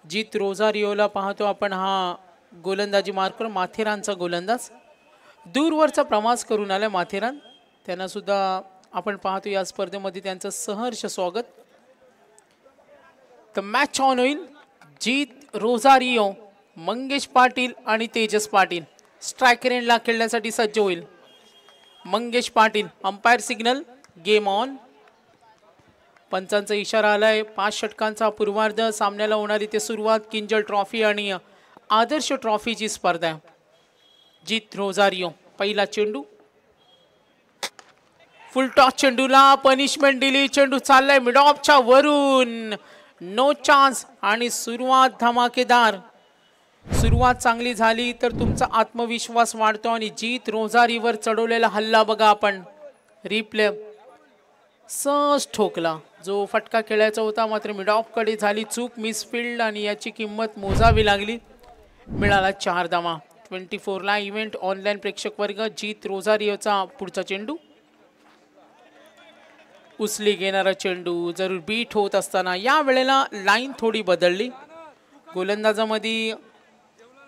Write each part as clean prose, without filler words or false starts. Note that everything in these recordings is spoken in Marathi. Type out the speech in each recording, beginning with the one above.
जीत रोझारियोला पाहतो आपण, हा गोलंदाजी मार्कर माथेरानचा गोलंदाज दूरवरचा प्रवास करून आला माथेरान. त्यांना सुद्धा आपण पाहतो या स्पर्धेमध्ये त्यांचं सहर्ष स्वागत. तर मॅच ऑन होईल. जीत रोझारियो, मंगेश पाटील आणि तेजस पाटील स्ट्रायकर एंडला खेळण्यासाठी सज्ज होईल. Mangesh Patil, umpire signal, game on. पंचांचा इशारा आलाय. 5 षटकांचा पूर्वार्ध सामन्याला होणारी ते सुरुवात. किंजल ट्रॉफी आणि आदर्श ट्रॉफीची स्पर्धा. जीत रोझारियो, पहिला चेंडू, फुल टॉस चेंडूला पनिशमेंट दिली. चेंडू चाललाय मिड ऑफच्या वरून, नो चान्स. आणि सुरुवात धमाकेदार. सुरुवात चांगली झाली तर तुमचा आत्मविश्वास वाढतो. आणि जीत रोझारियोवर चढवलेला हल्ला बघा आपण, रिप्ले सहज ठोकला. जो फटका खेळायचा होता मात्र मिड ऑफ कडे झाली चूक, मिसफिल्ड, आणि याची किंमत मोजावी लागली. मिळाला 4 धावा. 24 ला इव्हेंट ऑनलाईन प्रेक्षक वर्ग. जीत रोझारियोचा पुढचा चेंडू, उचली घेणारा चेंडू, जरूर बीट होत असताना या वेळेला लाईन थोडी बदलली. गोलंदाजामध्ये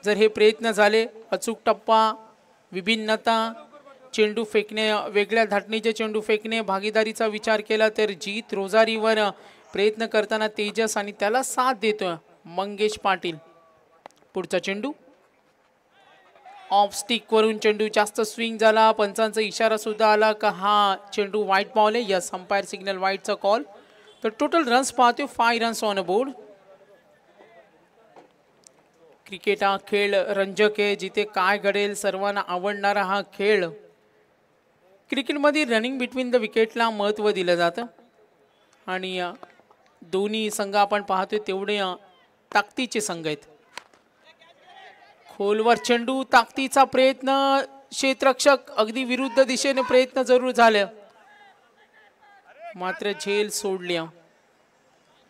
जर हे प्रयत्न झाले, अचूक टप्पा, विभिन्नता, चेंडू फेकणे, वेगळ्या धाटणीचे चेंडू फेकणे, भागीदारीचा विचार केला तर जीत रोझारियोवर प्रयत्न करताना तेजस आणि त्याला साथ देतोय मंगेश पाटील. पुढचा चेंडू ऑफ स्टिक वरून चेंडू जास्त स्विंग झाला. पंचांचा इशारा सुद्धा आला का हा चेंडू वाईट बॉल आहे. यस, अंपायर सिग्नल वाईटचा कॉल. तर टोटल रन्स पाहतो 5 runs on a board. Cricket हा खेळ रंजक आहे, जिथे काय घडेल सर्वांना आवडणारा हा खेळ. क्रिकेटमध्ये रनिंग बिटवीन द विकेटला महत्त्व दिलं जातं आणि दोन्ही संघ आपण पाहतोय तेवढे ताकदीचे संघ आहेत. खोलवर चेंडू, ताकदीचा प्रयत्न, क्षेत्ररक्षक अगदी विरुद्ध दिशेने प्रयत्न जरूर झाले मात्र झेल सोडली.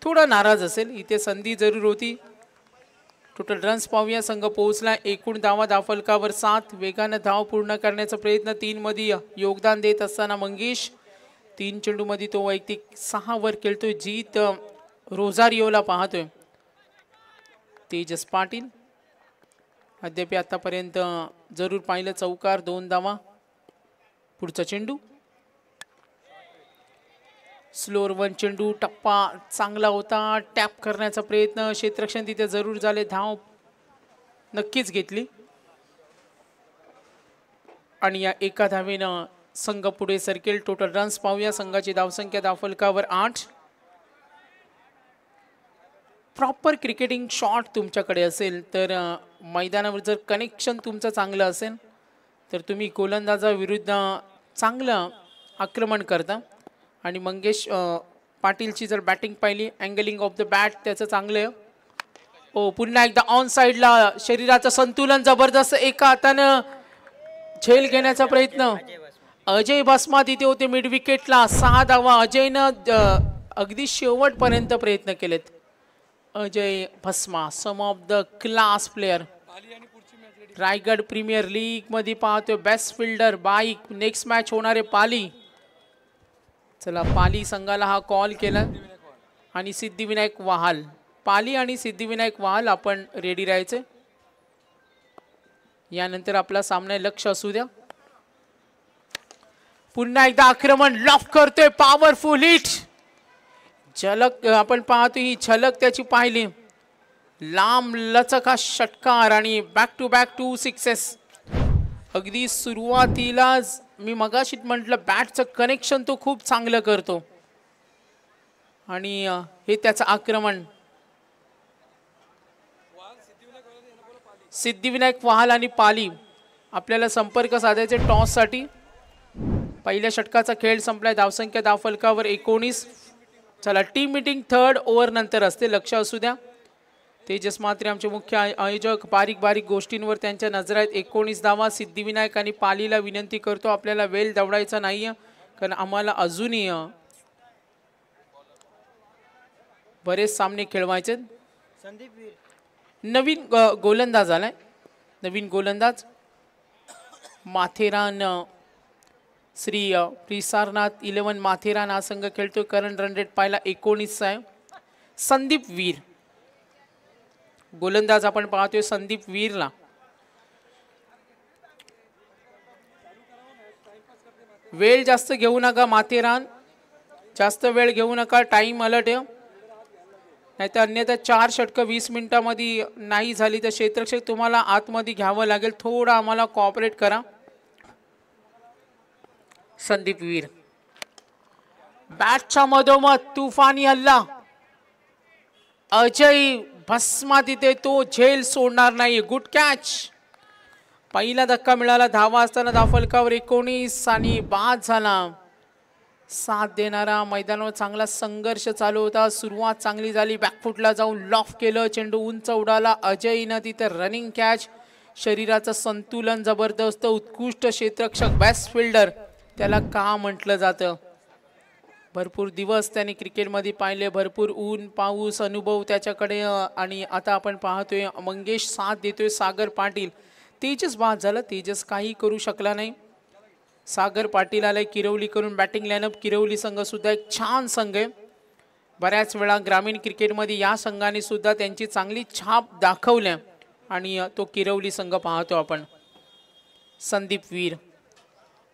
थोडा नाराज असेल, इथे संधी जरूर होती. टोटल रन्स पाहूया. संघ पोहोचला एकूण धावा धावफलकावर 7. वेगाने धाव पूर्ण करण्याचा प्रयत्न 3 मध्ये योगदान देत असताना मंगेश 3 चेंडू मध्ये तो वैयक्तिक 6 वर खेळतोय. जीत रोझारियोला पाहतोय. तेजस पाटील अद्याप आतापर्यंत जरूर पाहिलं चौकार, 2 धावा. पुढचा चेंडू स्लोअर वन चेंडू, टप्पा चांगला होता. टॅप करण्याचा प्रयत्न, क्षेत्ररक्षण तिथे जरूर झाले. धाव नक्कीच घेतली आणि या एका धावेनं संघ पुढे सरकेल. टोटल रन्स पाहूया. संघाची धावसंख्या धावफलकावर 8. प्रॉपर क्रिकेटिंग शॉट तुमच्याकडे असेल तर मैदानावर जर कनेक्शन तुमचं चांगलं असेल तर तुम्ही गोलंदाजाविरुद्ध चांगलं आक्रमण करता. आणि मंगेश पाटीलची जर बॅटिंग पाहिली, अँगलिंग ऑफ द बॅट त्याचं चांगलं आहे. ओ, पुन्हा एकदा ऑन साईडला शरीराचं संतुलन जबरदस्त, एका हातानं झेल घेण्याचा प्रयत्न. अजय भस्मा तिथे होते मिड विकेटला. 6 धावा. अजयनं अगदी शेवटपर्यंत प्रयत्न केलेत. Ajay Bhasma, some of the class player. Raigad premier league मध्ये पाहतोय best fielder bike. Next match होणारे पाली. चला, पाली संघाला हा कॉल केला आणि सिद्धिविनायक वाहाल. पाली आणि सिद्धिविनायक वाहाल आपण रेडी राहायचे. यानंतर आपला सामना लक्ष असू द्या. पुन्हा एकदा आक्रमण, लॉफ करतोय, पॉवरफुल हिट. झलक आपण पाहतो, ही झलक त्याची पाहिली. लांब लचक हा षटकार आणि बॅक टू बॅक 2 सिक्सेस. अगदी सुरुवातीलाच मी मगाशी म्हटलं बॅटचं कनेक्शन तो खूप चांगलं करतो आणि हे त्याचं आक्रमण. सिद्धिविनायक वाहाल आणि पाली आपल्याला संपर्क साधायचे टॉससाठी. पहिल्या षटकाचा खेळ संपलाय. धावसंख्या धावफलकावर 19. चला, टीम मीटिंग 3rd ओव्हर नंतर असते, लक्ष असू द्या. तेजस मात्रे आमचे मुख्य आयोजक. बारीक बारीक गोष्टींवर त्यांच्या नजर आहेत. 19 धावा. सिद्धिविनायक आणि पालीला विनंती करतो आपल्याला वेल दवडायचा नाहीये कारण आम्हाला अजूनही बरेच सामने खेळवायचे. नवीन गोलंदाज आलाय. नवीन गोलंदाज माथेरान, श्री प्रिसारनाथ 11 माथेरान हा संघ खेळतोय. करंट रन रेट पाहिला 19 आहे. संदीप वीर गोलंदाज आपण पाहतोय संदीप वीरला. वेळ जास्त घेऊ नका माथेरान, जास्त वेळ घेऊ नका. टाइम अलर्ट आहे, नाहीतर अन्यथा 4 षटकं 20 मिनिटांमध्ये नाही झाली तर क्षेत्ररक्षक तुम्हाला आतमध्ये घ्यावं लागेल. थोडं आम्हाला कॉपरेट करा. संदीप वीर बॅटच्या मधोमध तुफानी हल्ला. अजय भस्मा तिथे तो झेल सोडणार नाही. Good catch. पहिला धक्का मिळाला. धावा असताना धावफलकावर 19 आणि बाद झाला. साथ देणारा मैदानावर चांगला संघर्ष चालू होता. सुरुवात चांगली झाली. बॅकफुटला जाऊन लॉफ केलं. चेंडू उंच उडाला. अजयनं तिथे रनिंग कॅच. शरीराचं संतुलन जबरदस्त. उत्कृष्ट क्षेत्ररक्षक, बेस्ट फिल्डर त्याला का म्हटलं जातं. भरपूर दिवस त्याने क्रिकेटमध्ये पाहिले. भरपूर ऊन पाऊस अनुभव त्याच्याकडे. आणि आता आपण पाहतोय मंगेश साथ देतोय. सागर पाटील. तेजस बाद झाला. तेजस काही करू शकला नाही. सागर पाटील आलाय किरवली करून. बॅटिंग लाईनअप किरवली संघ सुद्धा एक छान संघ आहे. बऱ्याच वेळा ग्रामीण क्रिकेटमध्ये या संघाने सुद्धा त्यांची चांगली छाप दाखवल्या आणि तो किरवली संघ पाहतो आपण. संदीप वीर.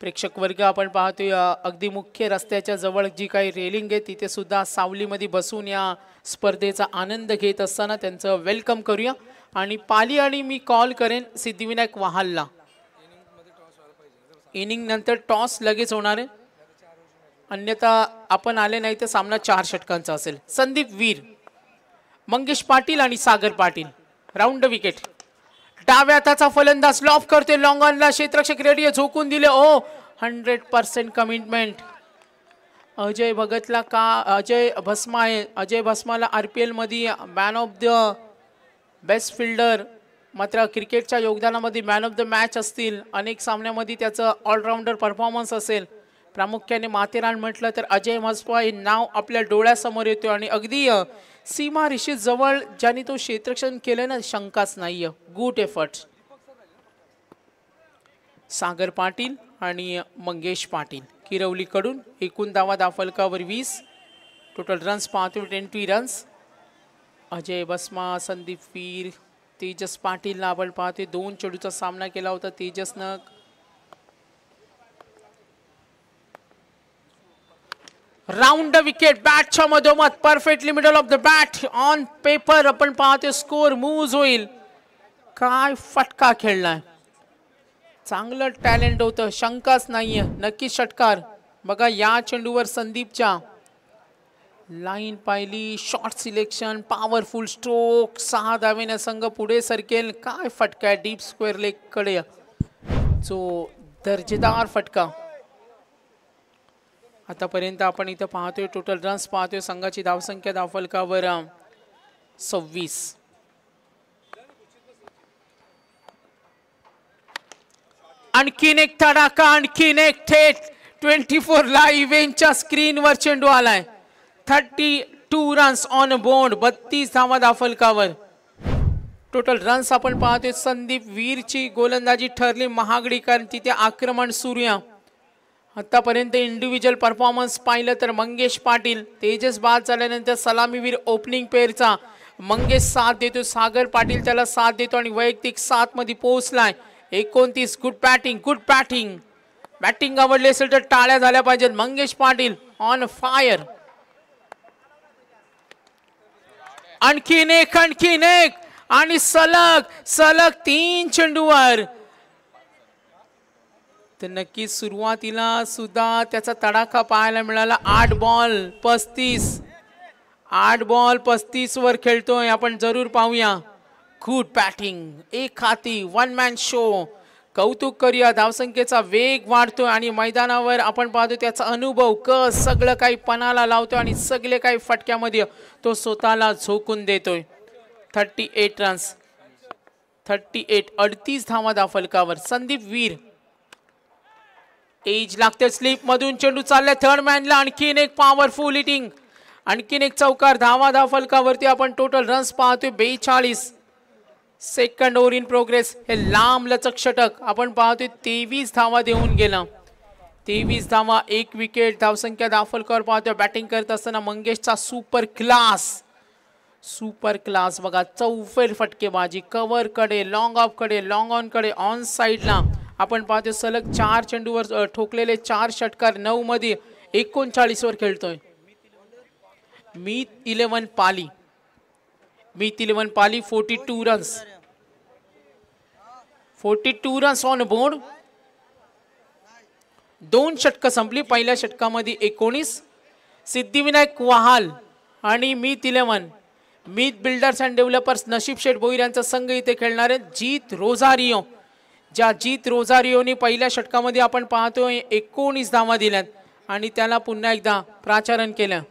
प्रेक्षक वर्ग आपण पाहतोय अगदी मुख्य रस्त्याच्या जवळ जी काही रेलिंग आहे तिथे सुद्धा सावलीमध्ये बसून या स्पर्धेचा आनंद घेत असताना त्यांचं वेलकम करूया. आणि पाली आणि मी कॉल करेन सिद्धिविनायक वहालला. इनिंग नंतर टॉस लगेच होणार आहे, अन्यथा आपण आले नाही तर सामना 4 षटकांचा असेल. संदीप वीर, मंगेश पाटील आणि सागर पाटील. Round wicket. डाव्या हाताचा फलंदाज लॉफ करते. लॉंग ऑनला क्षेत्ररक्षक रेडिओ झोकून दिले. ओ 100% कमिटमेंट. अजय भगतला का अजय भस्मा आहे. अजय भस्माला RPL मध्ये man of the best fielder, मात्र क्रिकेटच्या योगदानामध्ये मॅन ऑफ द मॅच असतील. अनेक सामन्यामध्ये त्याचं ऑलराऊंडर परफॉर्मन्स असेल. प्रामुख्याने माथेरान म्हटलं तर अजय भस्मा हे नाव आपल्या डोळ्यासमोर येतो. आणि अगदी सीमा रेषे जवळ ज्याने तो क्षेत्ररक्षण केलं ना, शंकाच नाहीये. Good effort. सागर पाटील आणि मंगेश पाटील किरवलीकडून. एकूण धावा धावफलकावर 20. टोटल रन्स पाहतो 20 रन्स. अजय भस्मा, संदीप वीर, तेजस पाटीलला आपण पाहतोय. 2 चेंडूचा सामना केला होता तेजसनं. Round wicket. बॅटच्या मधोमध perfectly middle of the bat. On paper आपण पाहतोय स्कोर मूव्ह होईल. काय फटका खेळलाय. चांगलं टॅलेंट होतं, शंकाच नाहीये. नक्कीच षटकार. बघा या चेंडूवर संदीपच्या लाईन पाहिली. Short selection, powerful stroke. 6 धावेने संघ पुढे सरकेल. काय फटका आहे डीप स्क्वेअर लेग कडे, जो दर्जेदार फटका. आतापर्यंत आपण इथं पाहतोय टोटल रन्स पाहतोय. संघाची धावसंख्या धावफलकावर 26. आणखीन एक तडाखा, आणखीन एक थेट 24 लाईव्ह इव्हेंटच्या स्क्रीनवर चेंडू आलाय. 32 रन्स ऑन बोर्ड. 32 धावा धावफलकावर. टोटल रन्स आपण पाहतोय. संदीप वीरची गोलंदाजी ठरली महागडी, कारण तिथे आक्रमण सूर्य. आतापर्यंत इंडिव्हिज्युअल परफॉर्मन्स पाहिलं तर मंगेश पाटील. तेजस बाद झाल्यानंतर सलामीवीर ओपनिंग पेअरचा मंगेश साथ देतो. सागर पाटील त्याला साथ देतो आणि वैयक्तिक 7 मध्ये पोहोचलाय. 29. Good batting, good batting. Batting आवडली असेल तर टाळ्या झाल्या पाहिजेत. Mangesh Patil on fire. आणखीन एक, आणखीन एक आणि सलग सलग 3 चेंडूवर. तर नक्कीच सुरुवातीला सुद्धा त्याचा तडाखा पाहायला मिळाला. 8 बॉल 35. 8 बॉल 35 वर खेळतोय. आपण जरूर पाहूया. Good batting. एक हाती 1 मॅन शो. कौतुक करूया. धावसंख्येचा वेग वाढतोय आणि मैदानावर आपण पाहतो त्याचा अनुभव कस सगळं काही पणाला लावतोय आणि सगळे काही फटक्यामध्ये तो स्वतःला झोकून देतोय. 38 रन्स. 38. 38 धावा धावफलकावर. संदीप वीर. एज लागते स्लिप मधून चेंडू चाललाय थर्ड मॅनला. आणखीन एक पॉवरफुल हिटिंग. आणखीन एक चौकार. धावा धावफलकावरती आपण टोटल रन्स पाहतोय 42. Second over in progress. हे लांब लचक षटक आपण पाहतोय 23 धावा देऊन गेला. 23 धावा, 1 विकेट. धावसंख्या धावफलकावर पाहतोय. बॅटिंग करत असताना मंगेशचा सुपर क्लास. सुपर क्लास बघा, चौफेर फटकेबाजी, कव्हर कडे, लॉंग ऑफ कडे, लॉंग ऑन कडे, ऑन साइडला आपण पाहतो सलग 4 चेंडूवर ठोकलेले 4 षटकार 9 मध्ये 39 वर खेळतोय. मीत 11 पाली, मीत 11 Pali 42 runs, 42 runs on board. 2 षटक संपली. पहिल्या षटकामध्ये 19. सिद्धिविनायक वहाल आणि मीत 11, मीत बिल्डर्स अँड डेव्हलपर्स नशीब शेठ भोईर यांचा संघ इथे खेळणार आहे. जीत रोझारिओ, ज्या जीत रोझारिओने पहिल्या षटकामध्ये आपण पाहतोय 19 धावा दिल्यात आणि त्याला पुन्हा एकदा प्राचारण केलं.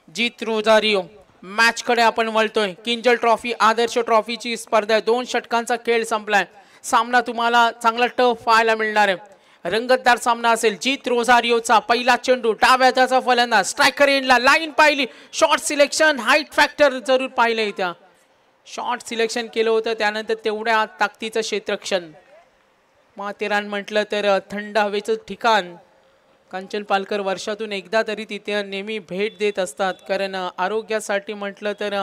जीत रोझारिओ मॅच कडे आपण वळतोय. किंजल ट्रॉफी आदर्श ट्रॉफीची स्पर्धा आहे. 2 षटकांचा खेळ संपलाय. सामना तुम्हाला चांगला टफ पाहायला मिळणार आहे. रंगतदार सामना असेल. जीत रोझारिओचा पहिला चेंडू, डाव्या हाताचा फलंदाज, स्ट्रायकर एंडला, लाईन पाहिली, शॉर्ट सिलेक्शन, हाईट फॅक्टर जरूर पाहिलं. इथं शॉर्ट सिलेक्शन केलं होतं, त्यानंतर तेवढ्या ताकदीचं क्षेत्रक्षण. माथेरान म्हटलं तर थंड हवेचं ठिकाण. कांचन पालकर वर्षातून एकदा तरी तिथे नेहमी भेट देत असतात, कारण आरोग्यासाठी म्हटलं तर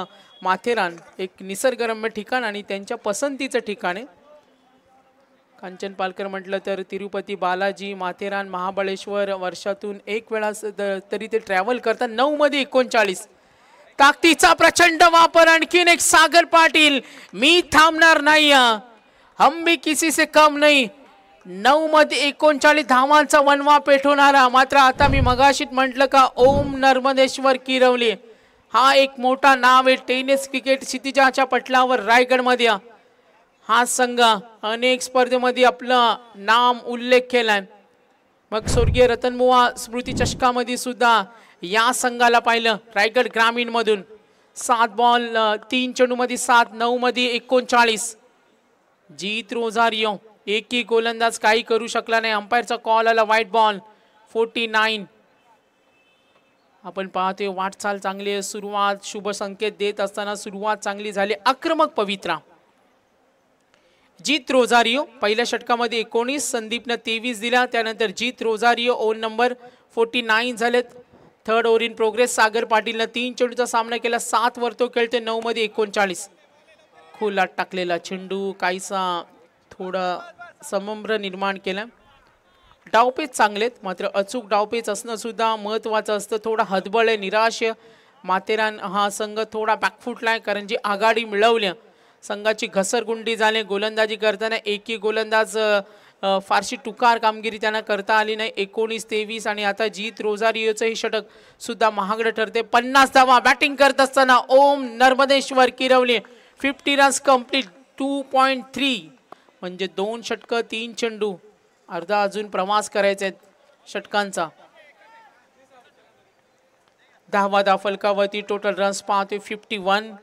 माथेरान एक निसर्गरम्य ठिकाण आणि त्यांच्या पसंतीचं ठिकाण आहे. कांचन पालकर म्हटलं तर तिरुपती बालाजी, माथेरान, महाबळेश्वर वर्षातून एक वेळा तरी ते ट्रॅव्हल करतात. 9 मध्ये 39. ताकदीचा प्रचंड वापर. आणखीन एक सागर पाटील, मी थांबणार नाही, हम भी किसी से कम नहीं. 9 मध्ये 39 धावांचा वनवा पेटवणारा. मात्र आता मी मगाशीत म्हटलं का ओम नर्मदेश्वर किरवली हा एक मोठा नाव आहे टेनिस क्रिकेट क्षितिजाच्या पटलावर. रायगडमध्ये हा संघ अनेक स्पर्धेमध्ये आपलं नाम उल्लेख केलाय. मग स्वर्गीय रतनबुवा स्मृती चषकामध्ये सुद्धा या संघाला पाहिलं. रायगड ग्रामीण मधून 7 बॉल 3 चेंडू मध्ये 7, 9 मध्ये 39. जीत रोझारिओ एकही गोलंदाज काही करू शकला नाही. अंपायरचा कॉल आला, व्हाईट बॉल. 49. आपण पाहतोय वाटचाल चांगली आहे. सुरुवात शुभ संकेत देत असताना सुरुवात चांगली झाली. आक्रमक पवित्रा. जीत रोझारिओ पहिल्या षटकामध्ये 19, संदीपनं 23 दिला. त्यानंतर जीत रोझारिओ ओव्हर नंबर 49 झालेत. Third over in progress. Sagar पाटीलनं 3 चेंडूचा सामना केला. 7 वर तो खेळते. 9 मध्ये 39. खोलात टाकलेला चेंडू काहीसा थोडा समम्र निर्माण केला. डावपेच चांगलेत, मात्र अचूक डावपेच असणं सुद्धा महत्वाचं असतं. थोडा हतबळ आहे, निराश. माथेरान हा संघ थोडा बॅकफुटलाय, कारण जी आघाडी मिळवली संघाची घसरगुंडी झाली. गोलंदाजी करताना एकही गोलंदाज फारशी टुकार कामगिरी त्यांना करता आली नाही. 19-23. आणि आता जीत रोझारिओचं हे षटक सुद्धा महागडं ठरते. 50 धावा बॅटिंग करत असताना ओम नर्मदेश्वर किरवली. 50 runs complete. 2.3 म्हणजे 2 षटक 3 चेंडू. अर्धा अजून प्रवास करायचा आहे षटकांचा. 10वा धाव फलकावरती. टोटल रन्स पाहतोय 51.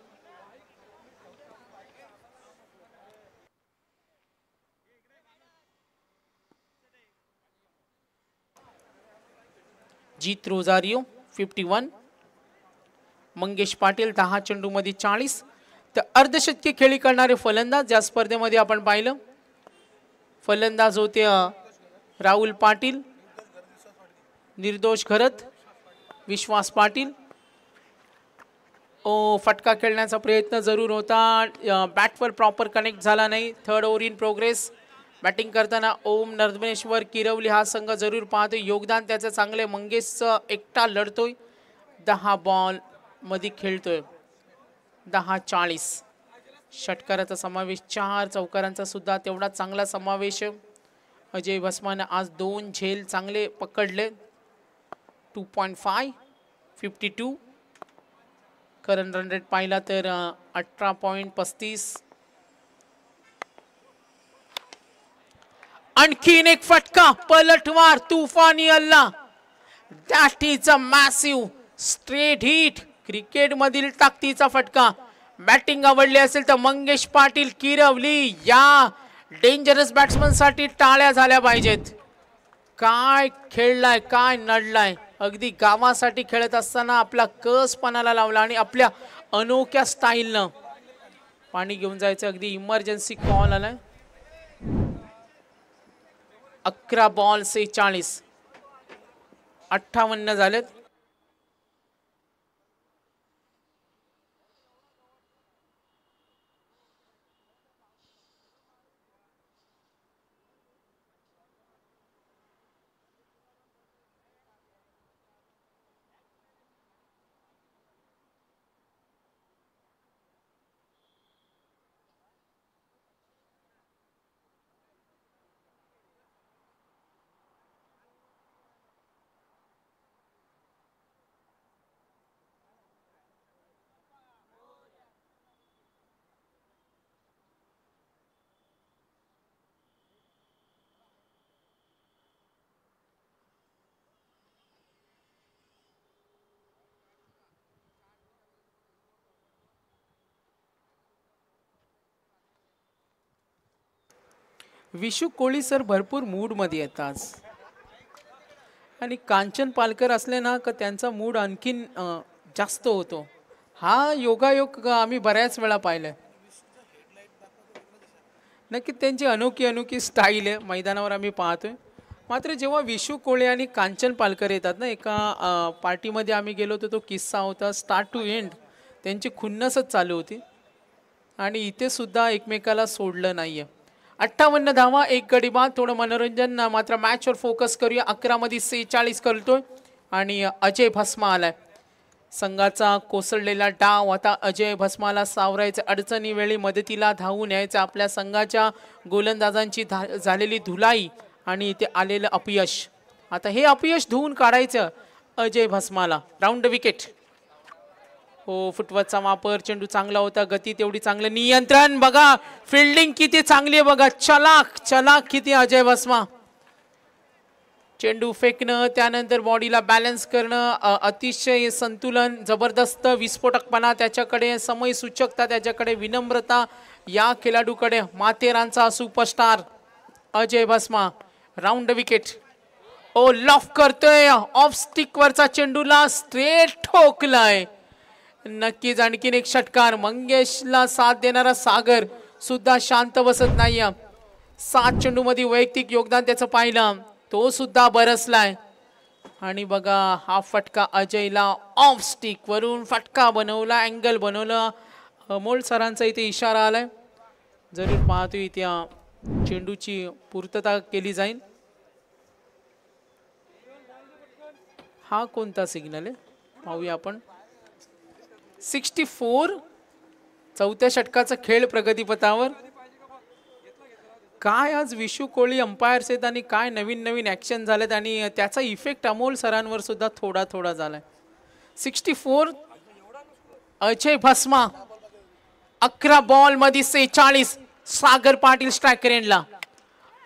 जीत रोझारिओ 51. मंगेश पाटील 10 चेंडू मध्ये 40. तर अर्धशतकी खेळी करणारे फलंदाज या स्पर्धेमध्ये आपण पाहिलं. फलंदाज होते राहुल पाटील, निर्दोष घरत, विश्वास पाटील. फटका खेळण्याचा प्रयत्न जरूर होता, बॅटवर प्रॉपर कनेक्ट झाला नाही. Third over in progress. Batting करताना ओम नर्मदेश्वर किरवली हा संघ जरूर पाहतोय. योगदान त्याचं चांगले. मंगेशचं एकटा लढतोय. 10 बॉल मध्ये खेळतोय. 10-40. षटकाराचा समावेश, 4 चौकारांचा सुद्धा तेवढा चांगला समावेश. अजय भस्माने आज 2 झेल चांगले पकडले. 2.5 52. करंट रन रेट पाहिला तर 18.35. आणखीन एक फटका, पलटवार, तुफानी हल्ला. That is a massive straight hit. Cricket मधील ताकदीचा फटका. बॅटिंग आवडली असेल तर मंगेश पाटील किरवली. या डेंजरस बॅट्समन साठी टाळ्या झाल्या पाहिजेत. काय खेळलाय, काय नडलाय. अगदी गावासाठी खेळत असताना आपला कस पणाला लावला आणि आपल्या अनोख्या स्टाईलनं पाणी घेऊन जायचं. अगदी इमर्जन्सी कॉल आलाय. 11 बॉल 46. 58 झालेत. विशू कोळी सर भरपूर मूडमध्ये येतात आज, आणि कांचन पालकर असले ना का त्यांचा मूड आणखीन जास्त होतो. हा योगायोग आम्ही बऱ्याच वेळा पाहिलाय. नक्की त्यांची अनोखी स्टाईल आहे मैदानावर आम्ही पाहतोय. मात्र जेव्हा विशू कोळे आणि कांचन पालकर येतात ना, एका पार्टीमध्ये आम्ही गेलो होतो, तो किस्सा होता स्टार्ट टू एंड त्यांची खुन्नसच चालू होती आणि इथे सुद्धा एकमेकाला सोडलं नाहीये. 58 धावा, 1 गडी बाद. थोडं मनोरंजन, मात्र मॅचवर फोकस करूया. 11 मध्ये 46 करतोय आणि अजय भस्मा आलाय. संघाचा कोसळलेला डाव आता अजय भस्माला सावरायचं, अडचणी वेळी मदतीला धावून यायचं. आपल्या संघाच्या गोलंदाजांची झालेली धुलाई आणि इथे आलेलं अपयश, आता हे अपयश धुवून काढायचं अजय भस्माला. Round wicket. हो, फुटवतचा वापर, चेंडू चांगला होता, गती तेवढी चांगलं, नियंत्रण बघा, फिल्डिंग किती चांगली आहे बघा, चलाक किती अजय भस्मा. चेंडू फेकणं, त्यानंतर बॉडीला बॅलन्स करणं, अतिशय संतुलन, जबरदस्त विस्फोटकपणा त्याच्याकडे, समय सूचकता त्याच्याकडे, विनम्रता या खेळाडूकडे. माथेरानचा superstar Ajay Bhasma. Round wicket. ओ लॉफ करतोय, ऑफ स्टिक वरचा चेंडूला स्ट्रेट ठोकलाय. नक्कीच आणखीन एक षटकार. मंगेशला साथ देणारा सागर सुद्धा शांत बसत नाही. 7 चेंडू मध्ये वैयक्तिक योगदान त्याचं पाहिलं, तो सुद्धा बरसलाय. आणि बघा हा फटका अजयला ऑफ स्टिक वरून फटका बनवला, अँगल बनवला. अमोल सरांचा इथे इशारा आलाय, जरूर पाहतो इथे चेंडूची पूर्तता केली जाईल. हा कोणता सिग्नल आहे पाहूया आपण. 64. चौथ्या षटकाचा खेळ प्रगतीपथावर. काय आज विशू कोळी अंपायर्स आहेत आणि काय नवीन ऍक्शन झालेत आणि त्याचा इफेक्ट अमोल सरांवर सुद्धा थोडा झालाय. 64. अजय भस्मा. 11 बॉल मध्ये 46. सागर पाटील स्ट्रायकर एंडला.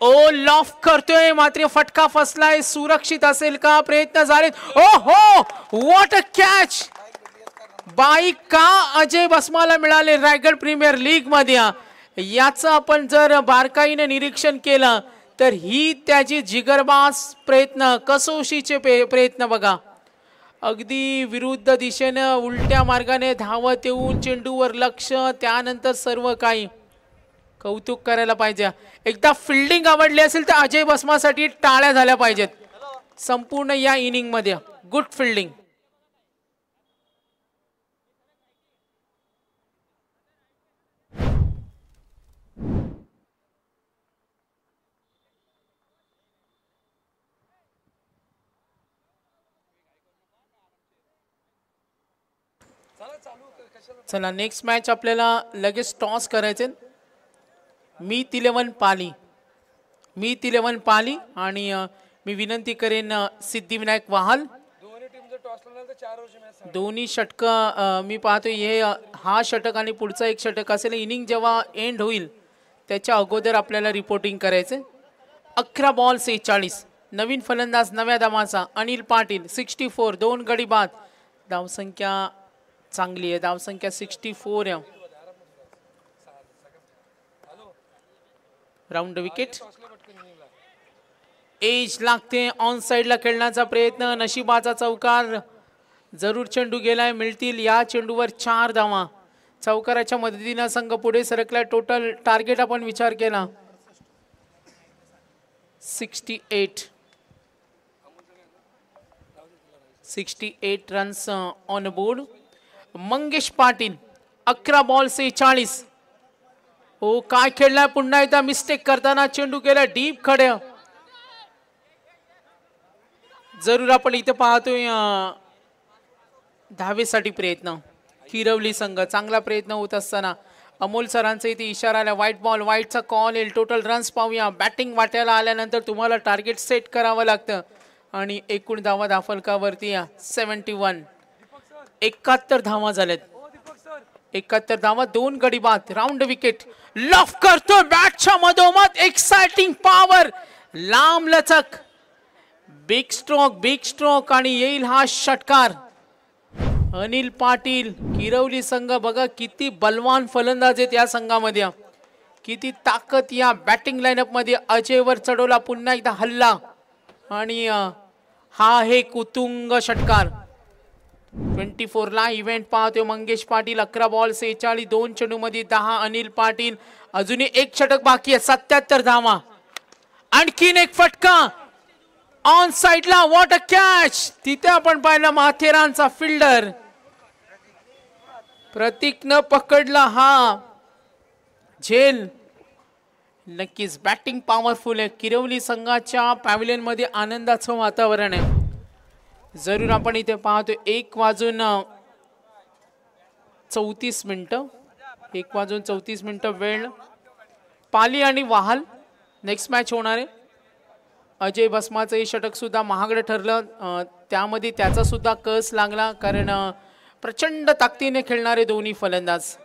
ओ लॉफ करतोय, मात्र फटका फसलाय. सुरक्षित असेल का, प्रयत्न झालेत. ओ हो, व्हॉट अ कॅच. बाईक का अजय भस्माला मिळाले रायगड प्रीमियर लीग मध्ये. याचं आपण जर बारकाईने निरीक्षण केलं तर ही त्याची जिगरबाज प्रयत्न, कसोशीचे प्रयत्न बघा. अगदी विरुद्ध दिशेने उलट्या मार्गाने धावत येऊन चेंडूवर लक्ष, त्यानंतर सर्व काही. कौतुक करायला पाहिजे. एकदा फिल्डिंग आवडली असेल तर अजय भस्मासाठी टाळ्या झाल्या पाहिजेत. संपूर्ण या इनिंग मध्ये गुड फिल्डिंग. चला नेक्स्ट मॅच आपल्याला लगेच टॉस करायचे. मीत 11 पाली आणि मी विनंती करेन सिद्धिविनायक वाहल. दोन्ही षटक मी पाहतोय, हे हा षटक आणि पुढचा एक षटक असेल. इनिंग जेव्हा एंड होईल त्याच्या अगोदर आपल्याला रिपोर्टिंग करायचे. 11 बॉल 46. नवीन फलंदाज नव्या धावांचा अनिल पाटील. 64. 2 गडी बाद. धावसंख्या चांगली आहे, धावसंख्या 64 आहे. Round wicket. एज लागते, ऑन साइडला खेळण्याचा प्रयत्न, नशिबाचा चौकार. जरूर चेंडू गेलाय, मिळतील या चेंडूवर 4 धावा. चौकाराच्या मदतीने संघ पुढे सरकला. टोटल टार्गेट आपण विचार केला 68 runs on board. Mangesh Patil. 11 ball 46. हो काय खेळलाय, पुन्हा एकदा मिस्टेक करताना चेंडू गेला डीप खड्या. जरूर आपण इथे पाहतोय धावेसाठी प्रयत्न. किरवली संघ चांगला प्रयत्न होत असताना अमोल सरांचा इथे इशारा आला. व्हाईट बॉल, व्हाईटचा कॉल येईल. टोटल रन्स पाहूया. बॅटिंग वाट्याला आल्यानंतर तुम्हाला टार्गेट सेट करावं लागतं आणि एकूण धावा धाफलकावरती 71. 71 धावा झाल्यात. 71 धावा, 2 गडी बाद. Round wicket. लॉफ करतो बॅटच्या मधोमध. एक्साइटिंग पॉवर, लांब लचक, बिग स्ट्रोक आणि येईल हा षटकार. अनिल पाटील. किरवली संघ बघा किती बलवान फलंदाज आहेत या संघामध्ये. किती ताकद या बॅटिंग लाईनअप मध्ये. अजयवर चढवला पुन्हा एकदा हल्ला आणि हा आहे कुतुंग षटकार. 24 ला इव्हेंट पाहतोय मंगेश पाटील. 11 बॉल 46, 2 चेंडू मध्ये 10. अनिल पाटील अजूनही एक षटक बाकी आहे. 77 धावा. आणखीन एक फटका ऑन साइडला. What a catch. तिथे आपण पाहिलं माथेरानचा फिल्डर प्रतीकनं पकडला हा झेल. नक्कीच बॅटिंग पॉवरफुल आहे. किरवली संघाच्या पॅव्हिलियन मध्ये आनंदाचं वातावरण आहे. जरूर आपण इथे पाहतो 1:34 1:34 वेळ. पाली आणि वाहल नेक्स्ट मॅच होणार आहे. अजय भस्माचं हे षटक सुद्धा महागडं ठरलं. त्यामध्ये त्याचा सुद्धा कस लागला कारण प्रचंड ताकदीने खेळणारे दोन्ही फलंदाज.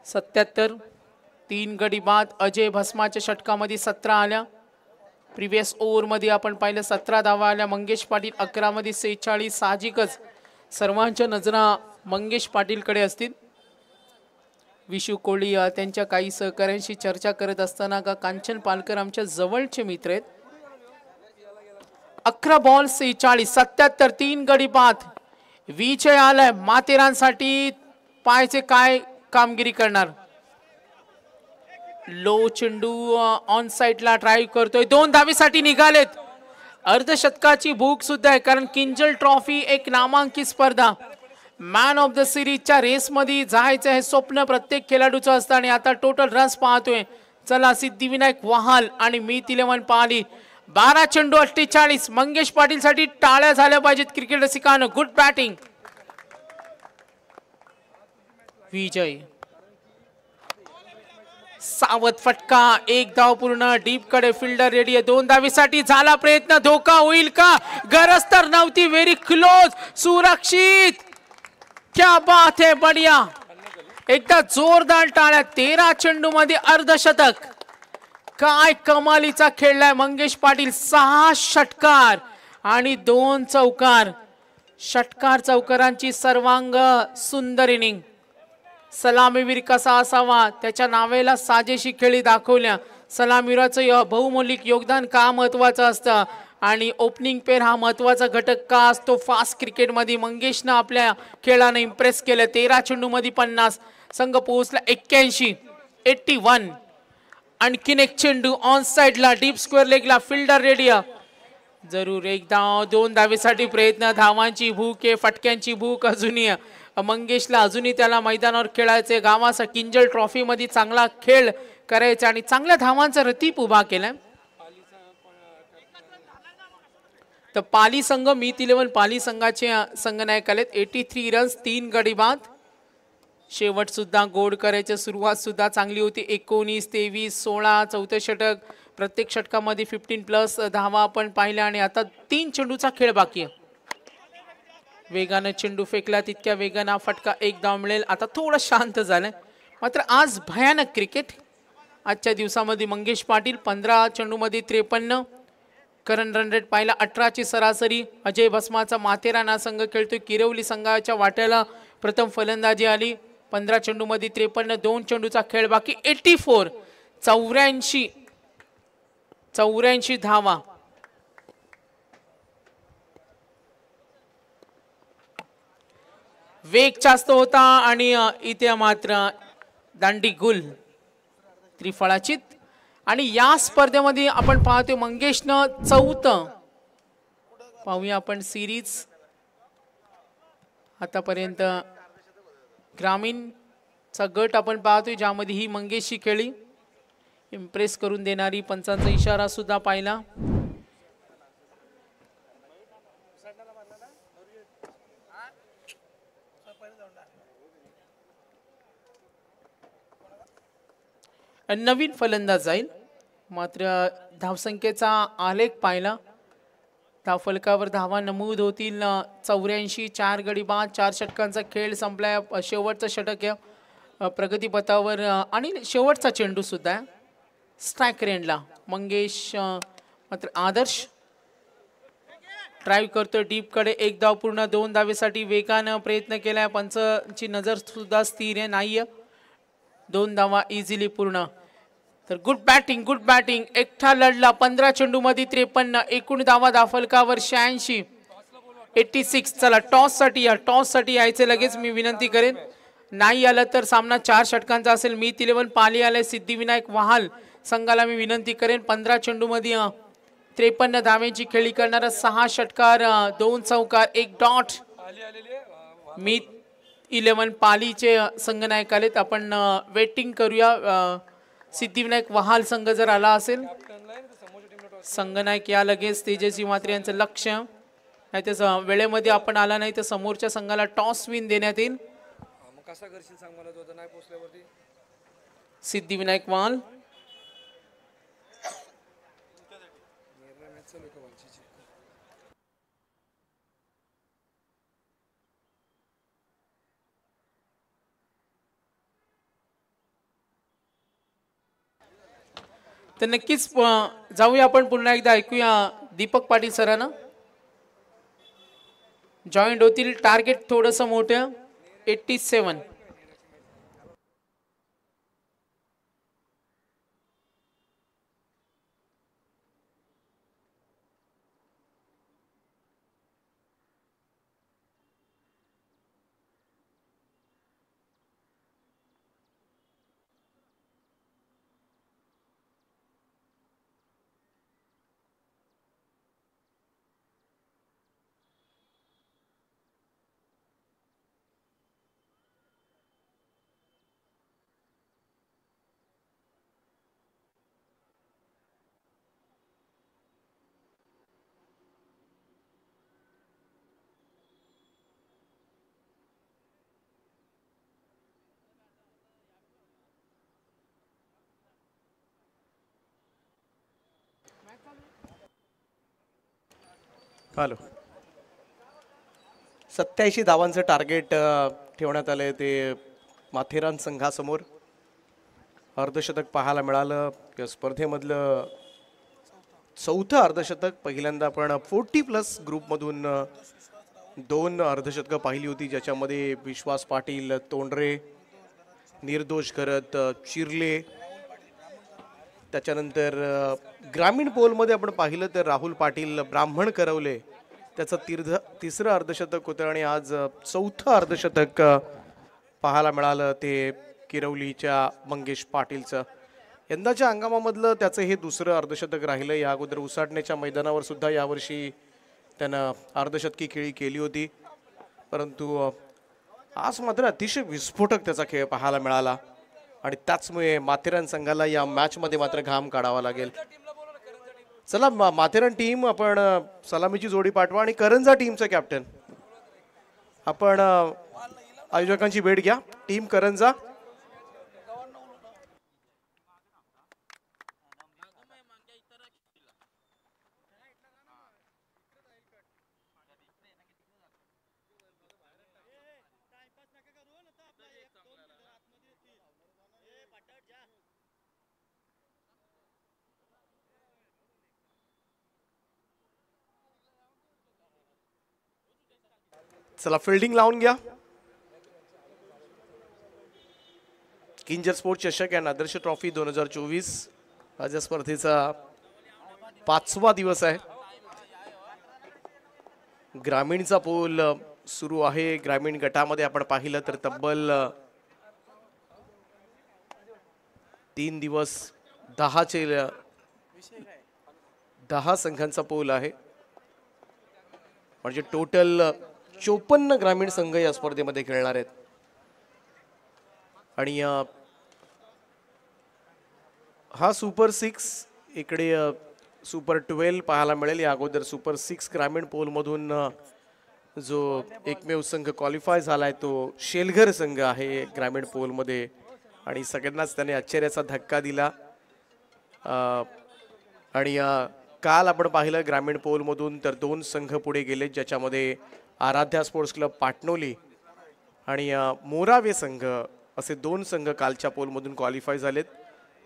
77 3 गडी बाद. अजय भस्माच्या षटकामध्ये 17 आल्या. प्रिव्हियस ओव्हर मध्ये आपण पाहिलं 17 धावा आल्या. मंगेश पाटील 11 मध्ये 46. साहजिकच सर्वांच्या नजरा मंगेश पाटीलकडे असतील. विशू कोळी त्यांच्या काही सहकाऱ्यांशी चर्चा करत असताना का कांचन पालकर आमच्या जवळचे मित्र आहेत. 11 बॉल 46. 77 3 गडी बाद. विजय आलाय माथेरानसाठी. पायचे काय कामगिरी करणार. लो चेंडू ऑन साइडला ड्राईव्ह करतोय. 2 धावेसाठी निघालेत. अर्धशतकाची भूक सुद्धा आहे कारण किंजल ट्रॉफी एक नामांकित स्पर्धा. मॅन ऑफ द सिरीजच्या रेसमध्ये जायचं हे स्वप्न प्रत्येक खेळाडूचं असतं आणि आता टोटल रन्स पाहतोय. चला सिद्धिविनायक वाहाल आणि मीत 11 पाहिली. 12 चेंडू 48. मंगेश पाटील साठी टाळ्या झाल्या पाहिजेत क्रिकेट रसिकांनो. Good batting. विजय सावध फटका. 1 धाव पूर्ण. डीप कडे फिल्डर रेडी आहे. 2 धावेसाठी झाला प्रयत्न. धोका होईल का. गरज तर नव्हती. Very close. सुरक्षित. क्या बात है. बढिया. एकदा जोरदार टाळ्या. 13 चेंडू मध्ये अर्धशतक. काय कमालीचा खेळलाय मंगेश पाटील. 6 षटकार आणि 2 चौकार. षटकार चौकारांची सर्वांग सुंदर इनिंग. सलामीवीर कसा असावा त्याच्या नावेला साजेशी खेळी दाखवल्या. सलामीवीराचं बहुमौलिक योगदान का महत्वाचं असतं आणि ओपनिंग पेअर हा महत्वाचा घटक का असतो फास्ट क्रिकेटमध्ये. मंगेशनं आपल्या खेळानं इम्प्रेस केलं. 13 चेंडू मध्ये 50. संघ पोहोचला 81. आणखीन एक चेंडू ऑन साइडला डीप स्क्वेअर लेगला. Fielder ready. जरूर एक धाव. 2 धावेसाठी प्रयत्न. धावांची भूक आहे. फटक्यांची भूक अजूनही मंगेशला. अजूनही त्याला मैदानावर खेळायचे. गावाचा किंजल ट्रॉफी मध्ये चांगला खेळ करायचा आणि चांगल्या धावांचा रतीप उभा केलाय. तर पाली संघ मीत 11 पाली संघाचे संघनायक आलेत. 83 रन्स 3 गडी बाद. शेवट सुद्धा गोड करायची. सुरुवात सुद्धा चांगली होती. 19, 23, 16 चौथे षटक. प्रत्येक षटकामध्ये 15+ धावा आपण पाहिल्या आणि आता 3 चेंडूचा खेळ बाकी आहे. वेगानं चेंडू फेकला तितक्या वेगानं फटका. 1 धाव मिळेल. आता थोडं शांत झालंय. मात्र आज भयानक क्रिकेट. आजच्या दिवसामध्ये मंगेश पाटील 15 चेंडू मध्ये 53. करंट रन रेट पाहिला 18 ची सरासरी. अजय भस्माचा माथेरान हा संघ खेळतोय. किरवली संघाच्या वाट्याला प्रथम फलंदाजी आली. 15 चेंडू मध्ये 53. 2 चेंडूचा खेळ बाकी. 84 84 धावा. वेग जास्त होता आणि इथे मात्र दांडी गुल त्रिफळाचित. आणि या स्पर्धेमध्ये आपण पाहतोय मंगेशनं 4थं. पाहूया आपण सिरीज आतापर्यंत. ग्रामीणचा गट आपण पाहतोय ज्यामध्ये ही मंगेशची खेळी. इम्प्रेस करून देणारी पंचांचा इशारा सुद्धा पाहिला. नवीन फलंदाज जाईल. मात्र धावसंख्येचा आलेख पाहिला. धावफलकावर धावा नमूद होतील 84. 4 गडी बाद. 4 षटकांचा खेळ संपलाय. शेवटचं षटक आहे प्रगतीपथावर आणि शेवटचा चेंडू सुद्धा स्ट्राइक रेंजला. मंगेश मात्र आदर्श ड्राईव्ह करतो डीप कडे. 1 धाव पूर्ण. 2 धावेसाठी वेगानं प्रयत्न केलाय. पंचांची नजर सुद्धा स्थिर आहे नाहीये. 2 धावा इझिली पूर्ण. तर गुड बॅटिंग एकटा लढला. 15 चेंडूमध्ये 53. एकूण धावा धाफलकावर 86. 86. चला टॉससाठी यायचे लगेच मी विनंती करेन. नाही आलं तर सामना 4 षटकांचा असेल. मी 11 पाली आले. सिद्धिविनायक वहाल संघाला मी विनंती करेन. 15 चेंडूमध्ये 53 धावेची खेळी करणारा 6 षटकार 2 चौकार 1 डॉट. मी 11 पालीचे संघनायक आलेत. आपण वेटिंग करूया. सिद्धिविनायक वहाल संघ जर आला असेल संघनायक या लगेच. तेजस्वी म्हात्रे यांचं लक्ष नाही तर वेळेमध्ये आपण आला नाही तर समोरच्या संघाला टॉस विन देण्यात येईल. सिद्धिविनायक वहाल तर नक्कीच जाऊया आपण पुन्हा एकदा ऐकूया दीपक पाटील सरांना. जॉईंट होतील. टार्गेट थोडंसं मोठं 87. हॅलो. 87 धावांचं टार्गेट ठेवण्यात आलंय ते माथेरान संघासमोर. अर्धशतक पाहायला मिळालं. या स्पर्धेमधलं 4थं अर्धशतक. पहिल्यांदा आपण 40+ ग्रुपमधून 2 अर्धशतकं पाहिली होती ज्याच्यामध्ये विश्वास पाटील तोंडरे निर्दोष करत चिरले. त्याच्यानंतर ग्रामीण पोलमध्ये आपण पाहिलं तर राहुल पाटील ब्राह्मण करवले त्याचं तिसरं अर्धशतक होतं आणि आज 4थं अर्धशतक पाहायला मिळालं ते किरवलीच्या मंगेश पाटीलचं. यंदाच्या हंगामामधलं त्याचं हे दुसरं अर्धशतक राहिलं. या अगोदर उसाटण्याच्या मैदानावर सुद्धा यावर्षी त्यानं अर्धशतकी खेळी केली होती परंतु आज मात्र अतिशय विस्फोटक त्याचा खेळ पाहायला मिळाला आणि त्याचमुळे माथेरान संघाला या मॅचमध्ये मात्र घाम काढावा लागेल. चला माथेरान टीम आपण सलामीची जोडी पाठवा आणि करंजा टीमचं कॅप्टन आपण आयोजकांची भेट घ्या. टीम करंजा चला फिल्डिंग लावून घ्या. किंजर स्पोर्ट चषक अँड आदर्श ट्रॉफी 2024 आज या स्पर्धेचा 5वा दिवस आहे. ग्रामीणचा पोल सुरू आहे. ग्रामीण गटामध्ये आपण पाहिलं तर तब्बल 3 दिवस 10 संघांचा पोल आहे म्हणजे टोटल 54 ग्रामीण संघ या स्पर्धेमध्ये खेळणार आहेत आणि हा सुपर 6 इकडे सुपर 12 पाहायला मिळेल. या अगोदर सुपर 6 ग्रामीण पोल मधून जो एकमेव संघ क्वालिफाय झालाय तो शेलघर संघ आहे ग्रामीण पोल मध्ये आणि सगळ्यांनाच त्याने आश्चर्याचा धक्का दिला. आणि काल आपण पाहिलं ग्रामीण पोल मधून तर 2 संघ पुढे गेले ज्याच्यामध्ये आराध्या स्पोर्ट्स क्लब पाटणोली आणि मोरावे संघ असे 2 संघ कालच्या पोलमधून क्वालिफाय झालेत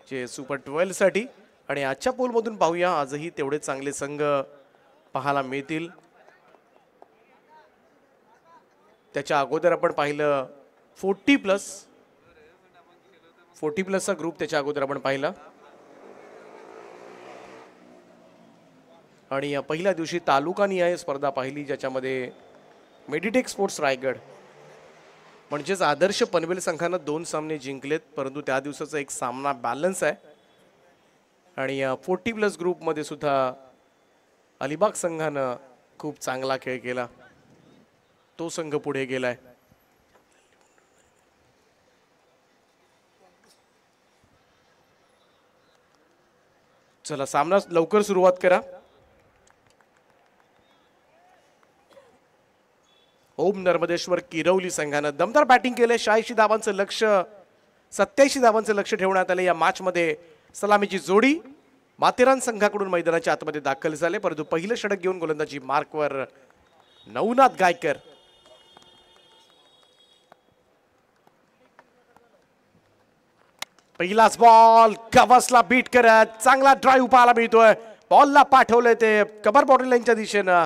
जे सुपर 12 साठी. आणि आजच्या पोलमधून पाहूया आजही तेवढे चांगले संघ पाहायला मिळतील. त्याच्या अगोदर आपण पाहिलं 40+ 40+ ग्रुप त्याच्या अगोदर आपण पाहिला आणि पहिल्या दिवशी तालुकानिहाय स्पर्धा पाहिली ज्याच्यामध्ये मेडिटेक स्पोर्ट्स रायगड म्हणजेच आदर्श पनवेल संघानं 2 सामने जिंकलेत, परंतु त्या दिवसाचा एक सामना बॅलन्स आहे आणि 40+ ग्रुपमध्ये सुद्धा अलिबाग संघानं खूप चांगला खेळ केला, तो संघ पुढे गेलाय. चला सामना लवकर सुरुवात करा. ओम नर्मदेश्वर किरवली संघानं दमदार बॅटिंग केले. 86 धावांचं लक्ष्य 87 धावांचं लक्ष्य ठेवण्यात आले. या मॅच मध्ये सलामीची जोडी माथेरान संघाकडून मैदानाच्या आतमध्ये दाखल झाले, परंतु पहिलं षटक घेऊन गोलंदाजी मार्कवर नवनाथ गायकर. पहिलाच बॉल गवसला बीट करत चांगला ड्राईव्ह पाहायला मिळतोय. बॉलला पाठवलंय ते कबर बॉर्डर लाईनच्या दिशेनं.